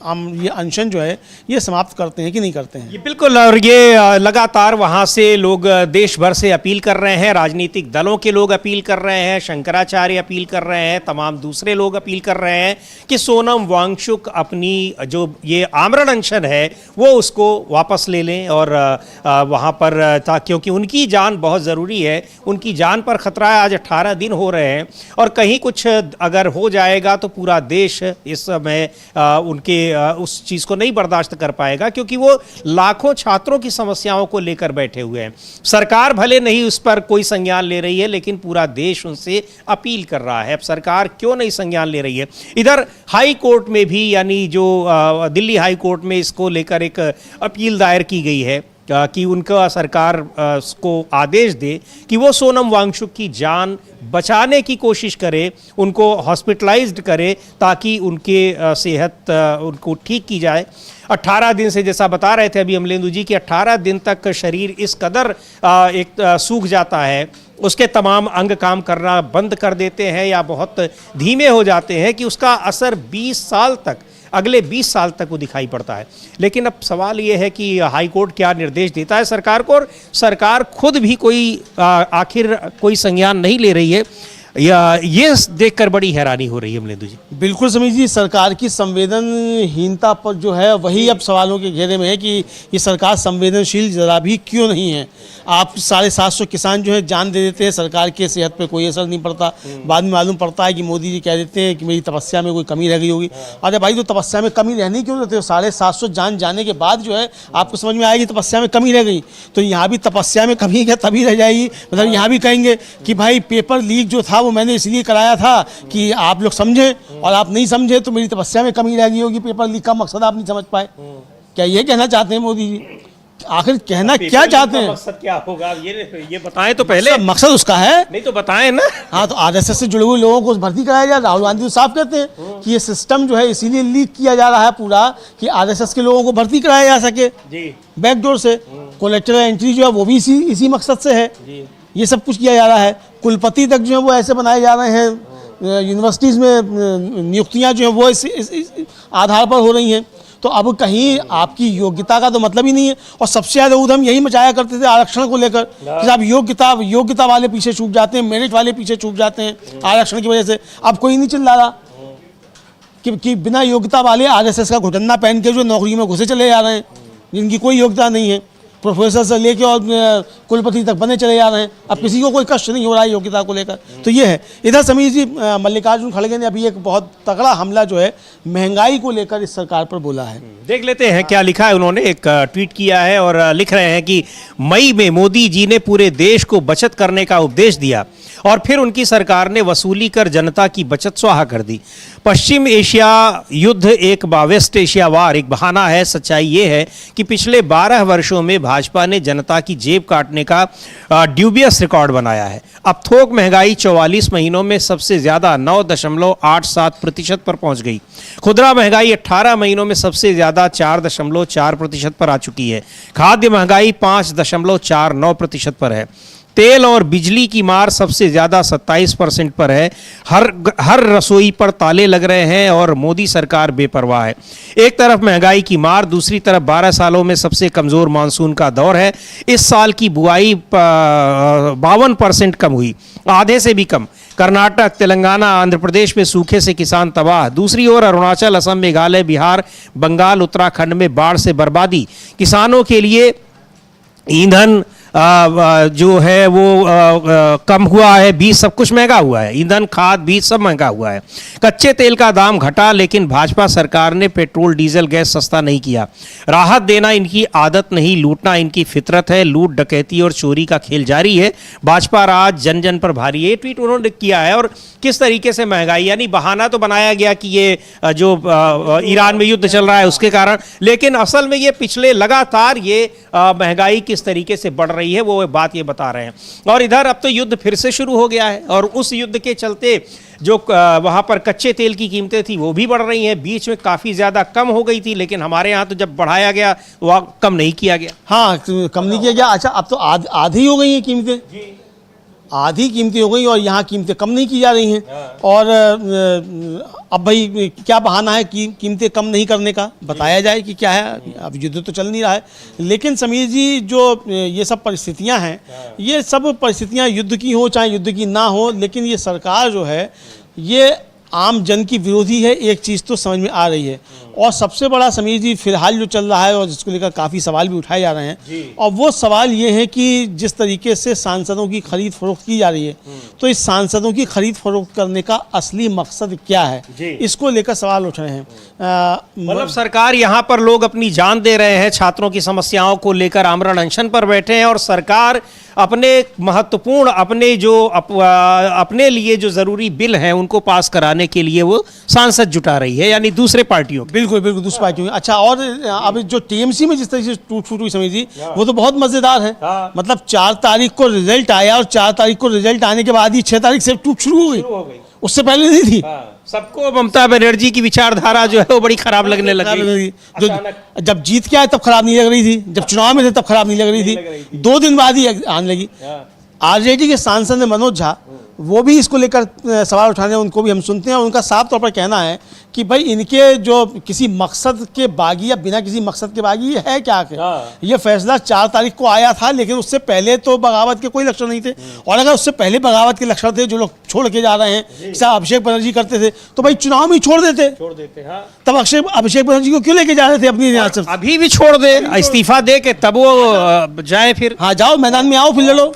ये अनशन जो है ये समाप्त करते हैं कि नहीं करते हैं। ये बिल्कुल, और ये लगातार वहाँ से लोग देश भर से अपील कर रहे हैं, राजनीतिक दलों के लोग अपील कर रहे हैं, शंकराचार्य अपील कर रहे हैं, तमाम दूसरे लोग अपील कर रहे हैं कि सोनम वांगचुक अपनी जो ये आमरण अनशन है वो उसको वापस ले लें और वहाँ पर क्योंकि उनकी जान बहुत ज़रूरी है, उनकी जान पर खतरा है। आज 18 दिन हो रहे हैं और कहीं कुछ अगर हो जाएगा तो पूरा देश इस समय उनके उस चीज़ को नहीं बर्दाश्त कर पाएगा, क्योंकि वो लाखों छात्रों की समस्याओं को लेकर बैठे हुए हैं। सरकार भले नहीं उस पर कोई संज्ञान ले रही है, लेकिन पूरा देश उनसे अपील कर रहा है। अब सरकार क्यों नहीं संज्ञान ले रही है? इधर हाई कोर्ट में भी, यानी जो दिल्ली हाई कोर्ट में इसको लेकर एक अपील दायर की गई है कि उनका सरकार को आदेश दे कि वो सोनम वांगचुक की जान बचाने की कोशिश करे, उनको हॉस्पिटलाइज्ड करे ताकि उनके सेहत उनको ठीक की जाए। 18 दिन से, जैसा बता रहे थे अभी अमलेंदु जी, कि 18 दिन तक शरीर इस कदर सूख जाता है, उसके तमाम अंग काम करना बंद कर देते हैं या बहुत धीमे हो जाते हैं कि उसका असर 20 साल तक, अगले 20 साल तक वो दिखाई पड़ता है। लेकिन अब सवाल ये है कि हाई कोर्ट क्या निर्देश देता है सरकार को, और सरकार खुद भी कोई आखिर कोई संज्ञान नहीं ले रही है, या ये देखकर बड़ी हैरानी हो रही है अमलेंदु जी। बिल्कुल समीर जी, सरकार की संवेदनहीनता पर जो है वही अब सवालों के घेरे में है कि ये सरकार संवेदनशील जरा भी क्यों नहीं है। आप 750 किसान जो है जान दे देते हैं, सरकार के सेहत पे कोई असर नहीं पड़ता। बाद में मालूम पड़ता है कि मोदी जी कह देते हैं कि मेरी तपस्या में कोई कमी रह गई होगी। अरे भाई, तो तपस्या में कमी रहनी क्यों रहती है? 750 जान जाने के बाद जो है आपको समझ में आएगी तपस्या में कमी रह गई, तो यहाँ भी तपस्या में कमी है तभी रह जाएगी। मतलब यहाँ भी कहेंगे कि भाई पेपर लीक जो था वो मैंने इसलिए कराया था कि आप लोग समझें, और आप नहीं समझे तो मेरी तपस्या में कमी रह गई होगी। पेपर लीक का मकसद आप नहीं समझ पाए। क्या ये कहना चाहते हैं मोदी जी? आखिर कहना क्या चाहते हैं? मकसद क्या होगा ये बताएं तो पहले। मकसद उसका है, नहीं तो बताएं ना। हाँ, तो आरएसएस से जुड़े हुए लोगों को भर्ती कराया जाए। राहुल गांधी तो साफ कहते हैं कि ये सिस्टम जो है इसीलिए लीक किया जा रहा है पूरा कि आरएसएस के लोगों को भर्ती कराया जा सके जी, बैकडोर से। कोलेक्टरल एंट्री जो है वो भी इसी मकसद से है जी। ये सब कुछ किया जा रहा है। कुलपति तक जो है वो ऐसे बनाए जा रहे हैं, यूनिवर्सिटीज़ में नियुक्तियां जो है वो इस आधार पर हो रही हैं। तो अब कहीं आपकी योग्यता का तो मतलब ही नहीं है। और सबसे ज़्यादा उधम यही मचाया करते थे आरक्षण को लेकर कि आप योग्यता वाले पीछे छूट जाते हैं, मेरिट वाले पीछे छूट जाते हैं आरक्षण की वजह से। अब कोई नहीं चिल्ला रहा कि बिना योग्यता वाले आरएसएस का घुटन्ना पहन के जो नौकरी में घुसे चले जा रहे हैं, जिनकी कोई योग्यता नहीं है, प्रोफेसर से लेके और कुलपति तक बने चले जा रहे हैं। अब किसी को कोई कष्ट नहीं हो रहा है योग्यता को लेकर। तो ये है। इधर समीर जी, मल्लिकार्जुन खड़गे ने अभी एक बहुत तगड़ा हमला जो है महंगाई को लेकर इस सरकार पर बोला है। देख लेते हैं क्या लिखा है उन्होंने। एक ट्वीट किया है और लिख रहे हैं कि मई में मोदी जी ने पूरे देश को बचत करने का उपदेश दिया और फिर उनकी सरकार ने वसूली कर जनता की बचत स्वाहा कर दी। पश्चिम एशिया युद्ध एक वेस्ट एशिया वार एक बहाना है। सच्चाई ये है कि पिछले 12 वर्षों में भाजपा ने जनता की जेब काटने का ड्यूबियस रिकॉर्ड बनाया है। अब थोक महंगाई 44 महीनों में सबसे ज़्यादा 9.87% पर पहुंच गई। खुदरा महंगाई 18 महीनों में सबसे ज़्यादा 4.4% पर आ चुकी है। खाद्य महंगाई 5.49% पर है। तेल और बिजली की मार सबसे ज़्यादा 27% पर है। हर रसोई पर ताले लग रहे हैं और मोदी सरकार बेपरवाह है। एक तरफ महंगाई की मार, दूसरी तरफ 12 सालों में सबसे कमज़ोर मानसून का दौर है। इस साल की बुआई 52% कम हुई, आधे से भी कम। कर्नाटक, तेलंगाना, आंध्र प्रदेश में सूखे से किसान तबाह। दूसरी ओर अरुणाचल, असम, मेघालय, बिहार, बंगाल, उत्तराखंड में बाढ़ से बर्बादी। किसानों के लिए ईंधन जो है वो कम हुआ है, बीज सब कुछ महंगा हुआ है। ईंधन, खाद, बीज सब महंगा हुआ है। कच्चे तेल का दाम घटा, लेकिन भाजपा सरकार ने पेट्रोल, डीजल, गैस सस्ता नहीं किया। राहत देना इनकी आदत नहीं, लूटना इनकी फितरत है। लूट, डकैती और चोरी का खेल जारी है। भाजपा राज जन जन पर भारी है। ये ट्वीट उन्होंने किया है। और किस तरीके से महंगाई, यानी बहाना तो बनाया गया कि ये जो ईरान में युद्ध चल रहा है उसके कारण, लेकिन असल में ये पिछले लगातार ये महंगाई किस तरीके से बढ़ रही है वो बात ये बता रहे हैं। और इधर अब तो युद्ध फिर से शुरू हो गया है और उस युद्ध के चलते जो वहां पर कच्चे तेल की कीमतें थी वो भी बढ़ रही हैं। बीच में काफी ज्यादा कम हो गई थी, लेकिन हमारे यहाँ तो जब बढ़ाया गया वह कम नहीं किया गया। हाँ, कम नहीं किया गया। अच्छा, अब तो आधी हो गई हैं कीमतें, आधी कीमतें हो गई और यहाँ कीमतें कम नहीं की जा रही हैं। और अब भाई क्या बहाना है कि कीमतें कम नहीं करने का, बताया जाए कि क्या है। अब युद्ध तो चल नहीं रहा है, लेकिन समीर जी जो ये सब परिस्थितियाँ हैं, ये सब परिस्थितियाँ युद्ध की हो चाहे युद्ध की ना हो, लेकिन ये सरकार जो है ये आम जन की विरोधी है। एक चीज़ तो समझ में आ रही है। और सबसे बड़ा समीर जी फिलहाल जो चल रहा है और जिसको लेकर काफ़ी सवाल भी उठाए जा रहे हैं, और वो सवाल ये है कि जिस तरीके से सांसदों की खरीद फरोख्त की जा रही है, तो इस सांसदों की खरीद फरोख्त करने का असली मकसद क्या है, इसको लेकर सवाल उठ रहे हैं। मतलब सरकार यहाँ पर लोग अपनी जान दे रहे हैं, छात्रों की समस्याओं को लेकर आमरण अनशन पर बैठे हैं और सरकार अपने महत्वपूर्ण अपने लिए जो जरूरी बिल हैं उनको पास कराने के लिए वो सांसद जुटा रही है, यानी दूसरे पार्टियों के। बिल्कुल दूसरी पार्टियों में। अच्छा, और अब जो टीएमसी में जिस तरह से टूट फूट हुई समीर जी, वो तो बहुत मजेदार है। मतलब 4 तारीख को रिजल्ट आया और 4 तारीख को रिजल्ट आने के बाद ही 6 तारीख से टूट शुरू हो गई। उससे पहले नहीं थी। सबको ममता बनर्जी की विचारधारा जो है वो बड़ी खराब लगने लगी। जो जब जीत के आए तब खराब नहीं लग रही थी, जब चुनाव में थे तब खराब नहीं लग रही थी, 2 दिन बाद ही आने लगी। आरजेडी के सांसद मनोज झा वो भी इसको लेकर सवाल उठा रहे हैं, उनको भी हम सुनते हैं। और उनका साफ तौर पर कहना है कि भाई इनके जो किसी मकसद के बागी या बिना किसी मकसद के बागी है क्या ये फैसला 4 तारीख को आया था, लेकिन उससे पहले तो बगावत के कोई लक्षण नहीं थे। और अगर उससे पहले बगावत के लक्षण थे जो लोग छोड़ के जा रहे हैं, जैसा अभिषेक बनर्जी करते थे, तो भाई चुनाव में छोड़ देते। तब अभिषेक बनर्जी को क्यों लेके जा रहे थे अपनी रियासत? अभी भी छोड़ दे, इस्तीफा दे के तब वो जाए फिर। हाँ, जाओ मैदान में आओ, फिर लड़ो,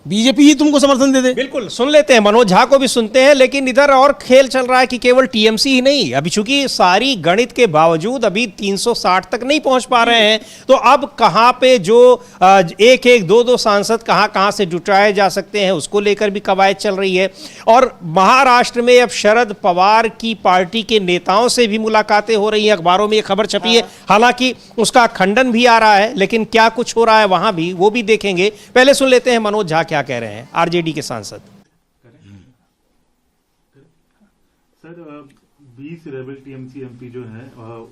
बीजेपी ही तुमको समर्थन दे दे। बिल्कुल, सुन लेते हैं, मनोज झा को भी सुनते हैं। लेकिन इधर और खेल चल रहा है कि केवल टीएमसी ही नहीं, अभी चूंकि सारी गणित के बावजूद अभी 360 तक नहीं पहुंच पा रहे हैं, तो अब कहां पे जो 1-1, 2-2 सांसद कहां से जुटाए जा सकते हैं उसको लेकर भी कवायद चल रही है। और महाराष्ट्र में अब शरद पवार की पार्टी के नेताओं से भी मुलाकातें हो रही हैं, अखबारों में ये खबर छपी है। हालांकि उसका खंडन भी आ रहा है, लेकिन क्या कुछ हो रहा है वहां भी, वो भी देखेंगे। पहले सुन लेते हैं मनोज झा क्या कह रहे हैं, आरजेडी के सांसद। सर, 20 रेबल टीएमसी एमपी जो है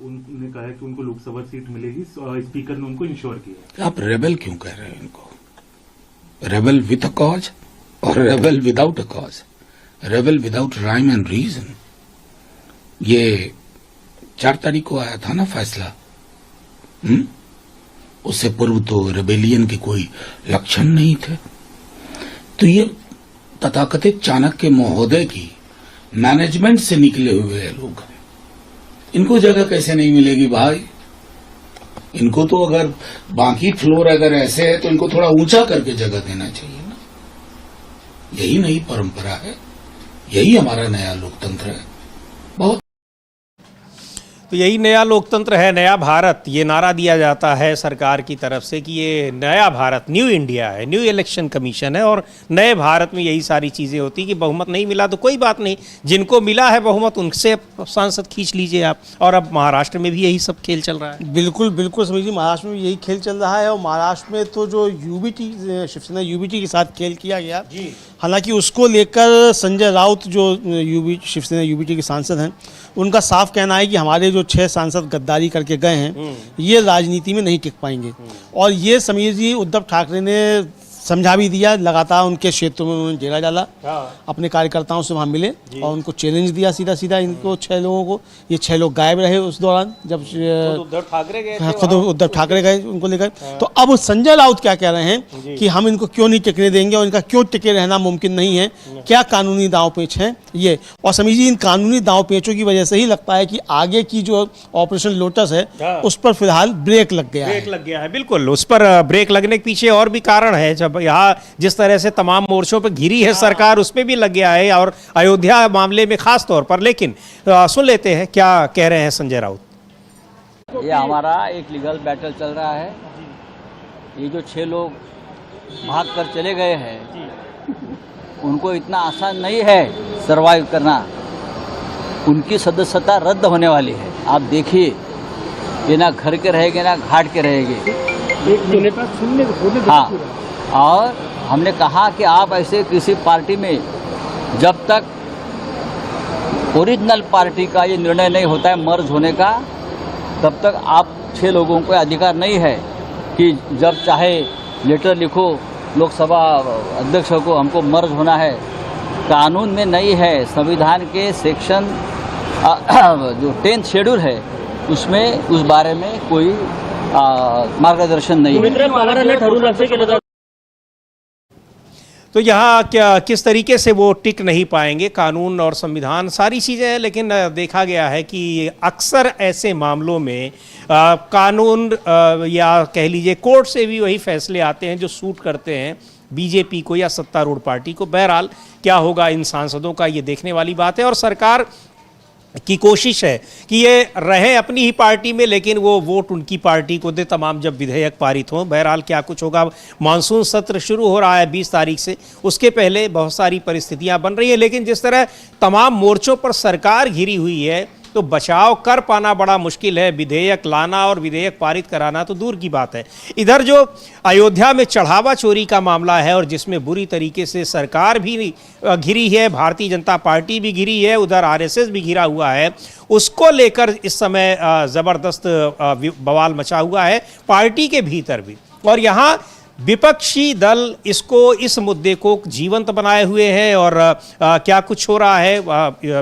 उन्होंने कहा है कि उनको लोकसभा सीट मिलेगी, स्पीकर ने उनको इंश्योर किया। आप रेबल क्यों कह रहे हैं इनको? रेबल विद अ कॉज और rebel without a cause, rebel without rhyme and reason. ये 4 तारीख को आया था ना फैसला, उससे पूर्व तो रेबेलियन के कोई लक्षण नहीं थे। तो ये तथाकथित चाणक्य महोदय की मैनेजमेंट से निकले हुए लोग हैं, इनको जगह कैसे नहीं मिलेगी भाई? इनको तो अगर बाकी फ्लोर अगर ऐसे है तो इनको थोड़ा ऊंचा करके जगह देना चाहिए ना। यही नई परंपरा है, यही हमारा नया लोकतंत्र है। बहुत तो यही नया लोकतंत्र है, नया भारत। ये नारा दिया जाता है सरकार की तरफ से कि ये नया भारत, न्यू इंडिया है, न्यू इलेक्शन कमीशन है। और नए भारत में यही सारी चीज़ें होती कि बहुमत नहीं मिला तो कोई बात नहीं, जिनको मिला है बहुमत उनसे सांसद खींच लीजिए आप। और अब महाराष्ट्र में भी यही सब खेल चल रहा है। बिल्कुल बिल्कुल समीर जी, महाराष्ट्र में यही खेल चल रहा है। और महाराष्ट्र में तो जो यूबीटी, शिवसेना यूबीटी के साथ खेल किया गया, हालांकि उसको लेकर संजय राउत जो शिवसेना यूबीटी के सांसद हैं, उनका साफ कहना है कि हमारे जो 6 सांसद गद्दारी करके गए हैं, ये राजनीति में नहीं टिक पाएंगे। और ये समीर जी, उद्धव ठाकरे ने समझा भी दिया, लगातार उनके क्षेत्रों में उन्होंने डेरा डाला, अपने कार्यकर्ताओं से वहाँ मिले और उनको चैलेंज दिया सीधा सीधा इनको 6 लोगों को। ये 6 लोग गायब रहे उस दौरान जब उद्धव ठाकरे गए, खुद उद्धव ठाकरे गए उनको लेकर। तो अब संजय राउत क्या कह रहे हैं कि हम इनको क्यों नहीं टिकने देंगे और इनका क्यों टिके रहना मुमकिन नहीं है, क्या कानूनी दांव पेच है ये। और समीर जी, इन कानूनी दांव पेचों की वजह से ही लगता है कि आगे की जो ऑपरेशन लोटस है उस पर फिलहाल ब्रेक लग गया है। बिल्कुल, उस पर ब्रेक लगने के पीछे और भी कारण है। जब यहाँ जिस तरह से तमाम मोर्चों पर घिरी है सरकार, उस पर भी लग गया है, और अयोध्या मामले में खास तौर पर। लेकिन सुन लेते हैं क्या कह रहे हैं संजय राउत। ये हमारा एक लीगल बैटल चल रहा है। ये जो 6 लोग भाग कर चले गए हैं, उनको इतना आसान नहीं है सरवाइव करना। उनकी सदस्यता रद्द होने वाली है। आप देखिए, ये ना घर के रहेंगे ना घाट के रहेंगे। हाँ, और हमने कहा कि आप ऐसे किसी पार्टी में जब तक ओरिजिनल पार्टी का ये निर्णय नहीं होता है मर्ज होने का, तब तक आप 6 लोगों को अधिकार नहीं है कि जब चाहे लेटर लिखो लोकसभा अध्यक्ष को, हमको मर्ज होना है। कानून में नहीं है, संविधान के सेक्शन जो 10th शेड्यूल है उसमें उस बारे में कोई मार्गदर्शन नहीं है। तो यहाँ क्या किस तरीके से वो टिक नहीं पाएंगे, कानून और संविधान सारी चीज़ें हैं। लेकिन देखा गया है कि अक्सर ऐसे मामलों में कानून या कह लीजिए कोर्ट से भी वही फैसले आते हैं जो सूट करते हैं बीजेपी को या सत्तारूढ़ पार्टी को। बहरहाल क्या होगा इन सांसदों का, ये देखने वाली बात है। और सरकार की कोशिश है कि ये रहे अपनी ही पार्टी में, लेकिन वो वोट उनकी पार्टी को दे तमाम जब विधेयक पारित हों। बहरहाल क्या कुछ होगा, मानसून सत्र शुरू हो रहा है 20 तारीख से, उसके पहले बहुत सारी परिस्थितियां बन रही हैं। लेकिन जिस तरह तमाम मोर्चों पर सरकार घिरी हुई है, तो बचाव कर पाना बड़ा मुश्किल है। विधेयक लाना और विधेयक पारित कराना तो दूर की बात है। इधर जो अयोध्या में चढ़ावा चोरी का मामला है और जिसमें बुरी तरीके से सरकार भी घिरी है, भारतीय जनता पार्टी भी घिरी है, उधर आरएसएस भी घिरा हुआ है, उसको लेकर इस समय ज़बरदस्त बवाल मचा हुआ है पार्टी के भीतर भी। और यहाँ विपक्षी दल इस मुद्दे को जीवंत बनाए हुए हैं। और क्या कुछ हो रहा है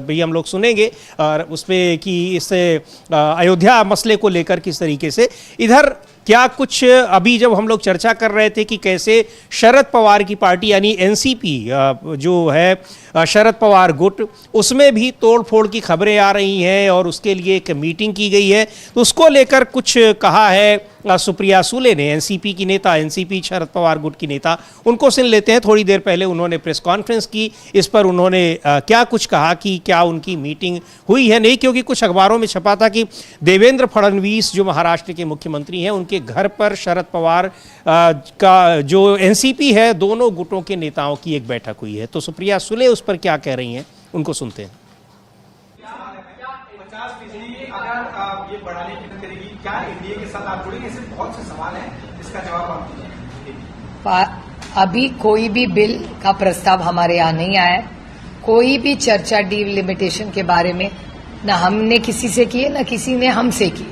भी हम लोग सुनेंगे उसमें कि इस अयोध्या मसले को लेकर किस तरीके से इधर क्या कुछ। अभी जब हम लोग चर्चा कर रहे थे कि कैसे शरद पवार की पार्टी यानी एनसीपी जो है शरद पवार गुट, उसमें भी तोड़फोड़ की खबरें आ रही हैं और उसके लिए एक मीटिंग की गई है। तो उसको लेकर कुछ कहा है सुप्रिया सुले ने, एनसीपी की नेता, एनसीपी शरद पवार गुट की नेता। उनको सुन लेते हैं। थोड़ी देर पहले उन्होंने प्रेस कॉन्फ्रेंस की, इस पर उन्होंने क्या कुछ कहा कि क्या उनकी मीटिंग हुई है नहीं, क्योंकि कुछ अखबारों में छपा था कि देवेंद्र फडणवीस जो महाराष्ट्र के मुख्यमंत्री हैं, उनके घर पर शरद पवार का जो एनसीपी है, दोनों गुटों के नेताओं की एक बैठक हुई है। तो सुप्रिया सुले उस पर क्या कह रही हैं, उनको सुनते हैं। 50% अगर ये बढ़ाने की करेगी, क्या एनडीए के साथ आप जुड़ेंगे? ऐसे बहुत से सवाल हैं, इसका जवाब आप दीजिए। अभी कोई भी बिल का प्रस्ताव हमारे यहाँ नहीं आया। कोई भी चर्चा डिलिमिटेशन के बारे में न हमने किसी से की है, न किसी ने हमसे की।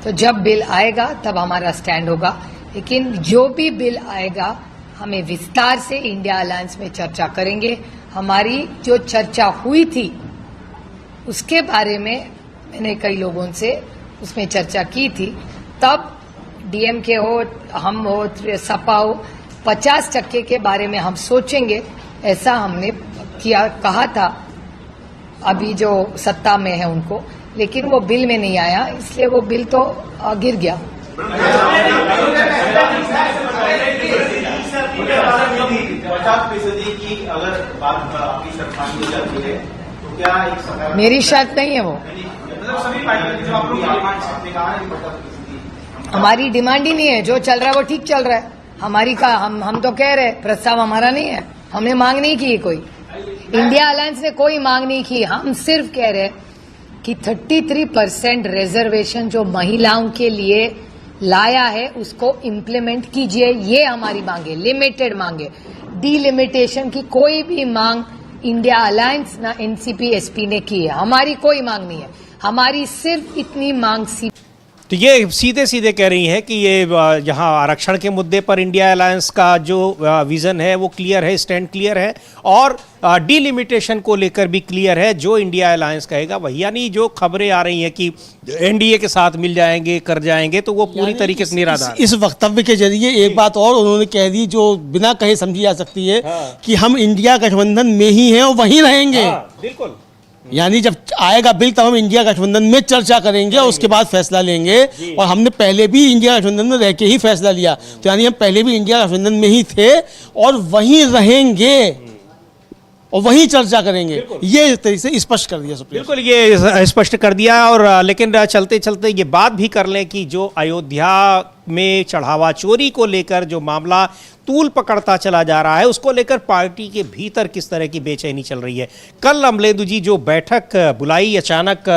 तो जब बिल आएगा तब हमारा स्टैंड होगा। लेकिन जो भी बिल आएगा, हमें विस्तार से इंडिया अलायंस में चर्चा करेंगे। हमारी जो चर्चा हुई थी उसके बारे में मैंने कई लोगों से उसमें चर्चा की थी। तब डीएमके हो, हम हो, सपा हो, 50% के बारे में हम सोचेंगे, ऐसा हमने कहा था अभी जो सत्ता में है उनको। लेकिन वो बिल में नहीं आया, इसलिए वो बिल तो गिर गया। 50% की अगर बात आपकी सरकार में चलती है तो क्या एक मेरी शर्त नहीं है वो। हमारी डिमांड ही नहीं है, जो चल रहा है वो ठीक चल रहा है। हमारी का हम तो कह रहे, प्रस्ताव हमारा नहीं है, हमने मांग नहीं की कोई, इंडिया अलायंस ने कोई मांग नहीं की। हम सिर्फ कह रहे कि 33% रिजर्वेशन जो महिलाओं के लिए लाया है उसको इम्प्लीमेंट कीजिए, ये हमारी मांग है, लिमिटेड मांग है। डीलिमिटेशन की कोई भी मांग इंडिया अलायंस ना एनसीपी एसपी ने की है, हमारी कोई मांग नहीं है। हमारी सिर्फ इतनी मांग तो ये सीधे सीधे कह रही हैं कि ये यहाँ आरक्षण के मुद्दे पर इंडिया अलायंस का जो विजन है वो क्लियर है, स्टैंड क्लियर है, और डीलिमिटेशन को लेकर भी क्लियर है। जो इंडिया अलायंस कहेगा वही, यानी जो खबरें आ रही हैं कि एनडीए के साथ मिल जाएंगे, कर जाएंगे, तो वो पूरी तरीके से निराधार। इस वक्तव्य के जरिए एक बात और उन्होंने कह दी जो बिना कहे समझी जा सकती है, कि हम इंडिया गठबंधन में ही हैं और वहीं रहेंगे। बिल्कुल, यानी जब आएगा बिल तब हम इंडिया गठबंधन में चर्चा करेंगे और उसके बाद फैसला लेंगे। और हमने पहले भी इंडिया गठबंधन में रह के ही फैसला लिया, तो यानी हम पहले भी इंडिया गठबंधन में ही थे और वहीं रहेंगे और वहीं चर्चा करेंगे। ये तरीके से स्पष्ट कर दिया सुप्रीम। बिल्कुल, ये स्पष्ट कर दिया। और लेकिन चलते चलते ये बात भी कर लें कि जो अयोध्या में चढ़ावा चोरी को लेकर जो मामला तूल पकड़ता चला जा रहा है, उसको लेकर पार्टी के भीतर किस तरह की बेचैनी चल रही है। कल अमलेंदु जी जो बैठक बुलाई अचानक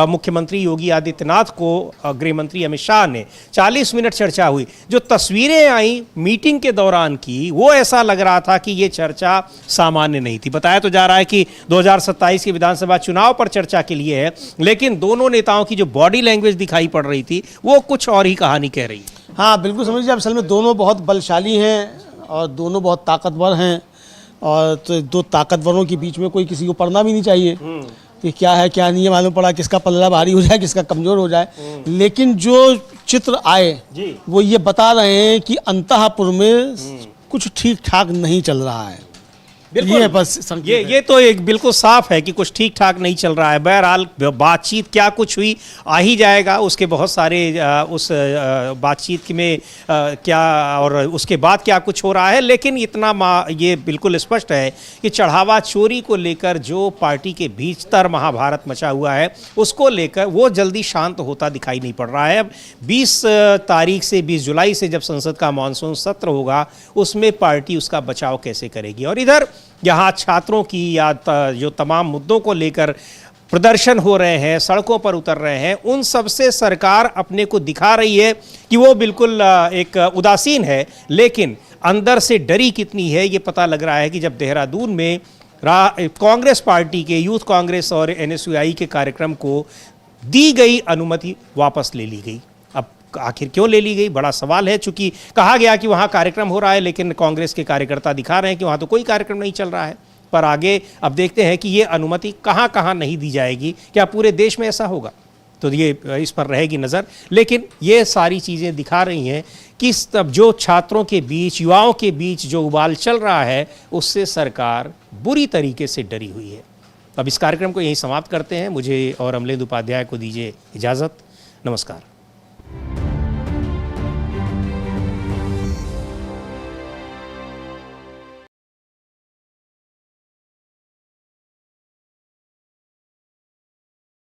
मुख्यमंत्री योगी आदित्यनाथ को गृह मंत्री अमित शाह ने, 40 मिनट चर्चा हुई। जो तस्वीरें आई मीटिंग के दौरान की, वो ऐसा लग रहा था कि ये चर्चा सामान्य नहीं थी। बताया तो जा रहा है कि 2027 के विधानसभा चुनाव पर चर्चा के लिए है, लेकिन दोनों नेताओं की जो बॉडी लैंग्वेज दिखाई पड़ रही थी वो कुछ और ही कहानी कह रही है। हाँ बिल्कुल समझिए, असल में दोनों बहुत बलशाली हैं और दोनों बहुत ताकतवर हैं, और तो दो ताकतवरों के बीच में कोई किसी को पड़ना भी नहीं चाहिए कि क्या है क्या नहीं है, मालूम पड़ा किसका पल्ला भारी हो जाए, किसका कमज़ोर हो जाए। लेकिन जो चित्र आए वो ये बता रहे हैं कि अंतःपुर में कुछ ठीक ठाक नहीं चल रहा है। ये बस ये तो एक बिल्कुल साफ है कि कुछ ठीक ठाक नहीं चल रहा है। बहरहाल बातचीत क्या कुछ हुई आ ही जाएगा, उसके बहुत सारे उस बातचीत में क्या और उसके बाद क्या कुछ हो रहा है। लेकिन इतना ये बिल्कुल स्पष्ट है कि चढ़ावा चोरी को लेकर जो पार्टी के भीतर महाभारत मचा हुआ है, उसको लेकर वो जल्दी शांत होता दिखाई नहीं पड़ रहा है। अब 20 तारीख से 20 जुलाई से जब संसद का मानसून सत्र होगा, उसमें पार्टी उसका बचाव कैसे करेगी। और इधर यहाँ छात्रों की या जो तमाम मुद्दों को लेकर प्रदर्शन हो रहे हैं, सड़कों पर उतर रहे हैं, उन सब से सरकार अपने को दिखा रही है कि वो बिल्कुल एक उदासीन है, लेकिन अंदर से डरी कितनी है ये पता लग रहा है कि जब देहरादून में कांग्रेस पार्टी के यूथ कांग्रेस और एनएसयूआई के कार्यक्रम को दी गई अनुमति वापस ले ली गई। आखिर क्यों ले ली गई, बड़ा सवाल है। चूंकि कहा गया कि वहाँ कार्यक्रम हो रहा है, लेकिन कांग्रेस के कार्यकर्ता दिखा रहे हैं कि वहाँ तो कोई कार्यक्रम नहीं चल रहा है। पर आगे अब देखते हैं कि ये अनुमति कहाँ कहाँ नहीं दी जाएगी, क्या पूरे देश में ऐसा होगा, तो ये इस पर रहेगी नज़र। लेकिन ये सारी चीज़ें दिखा रही हैं कि तब जो छात्रों के बीच, युवाओं के बीच जो उबाल चल रहा है, उससे सरकार बुरी तरीके से डरी हुई है। अब इस कार्यक्रम को यहीं समाप्त करते हैं। मुझे और अमलेंदु उपाध्याय को दीजिए इजाज़त। नमस्कार।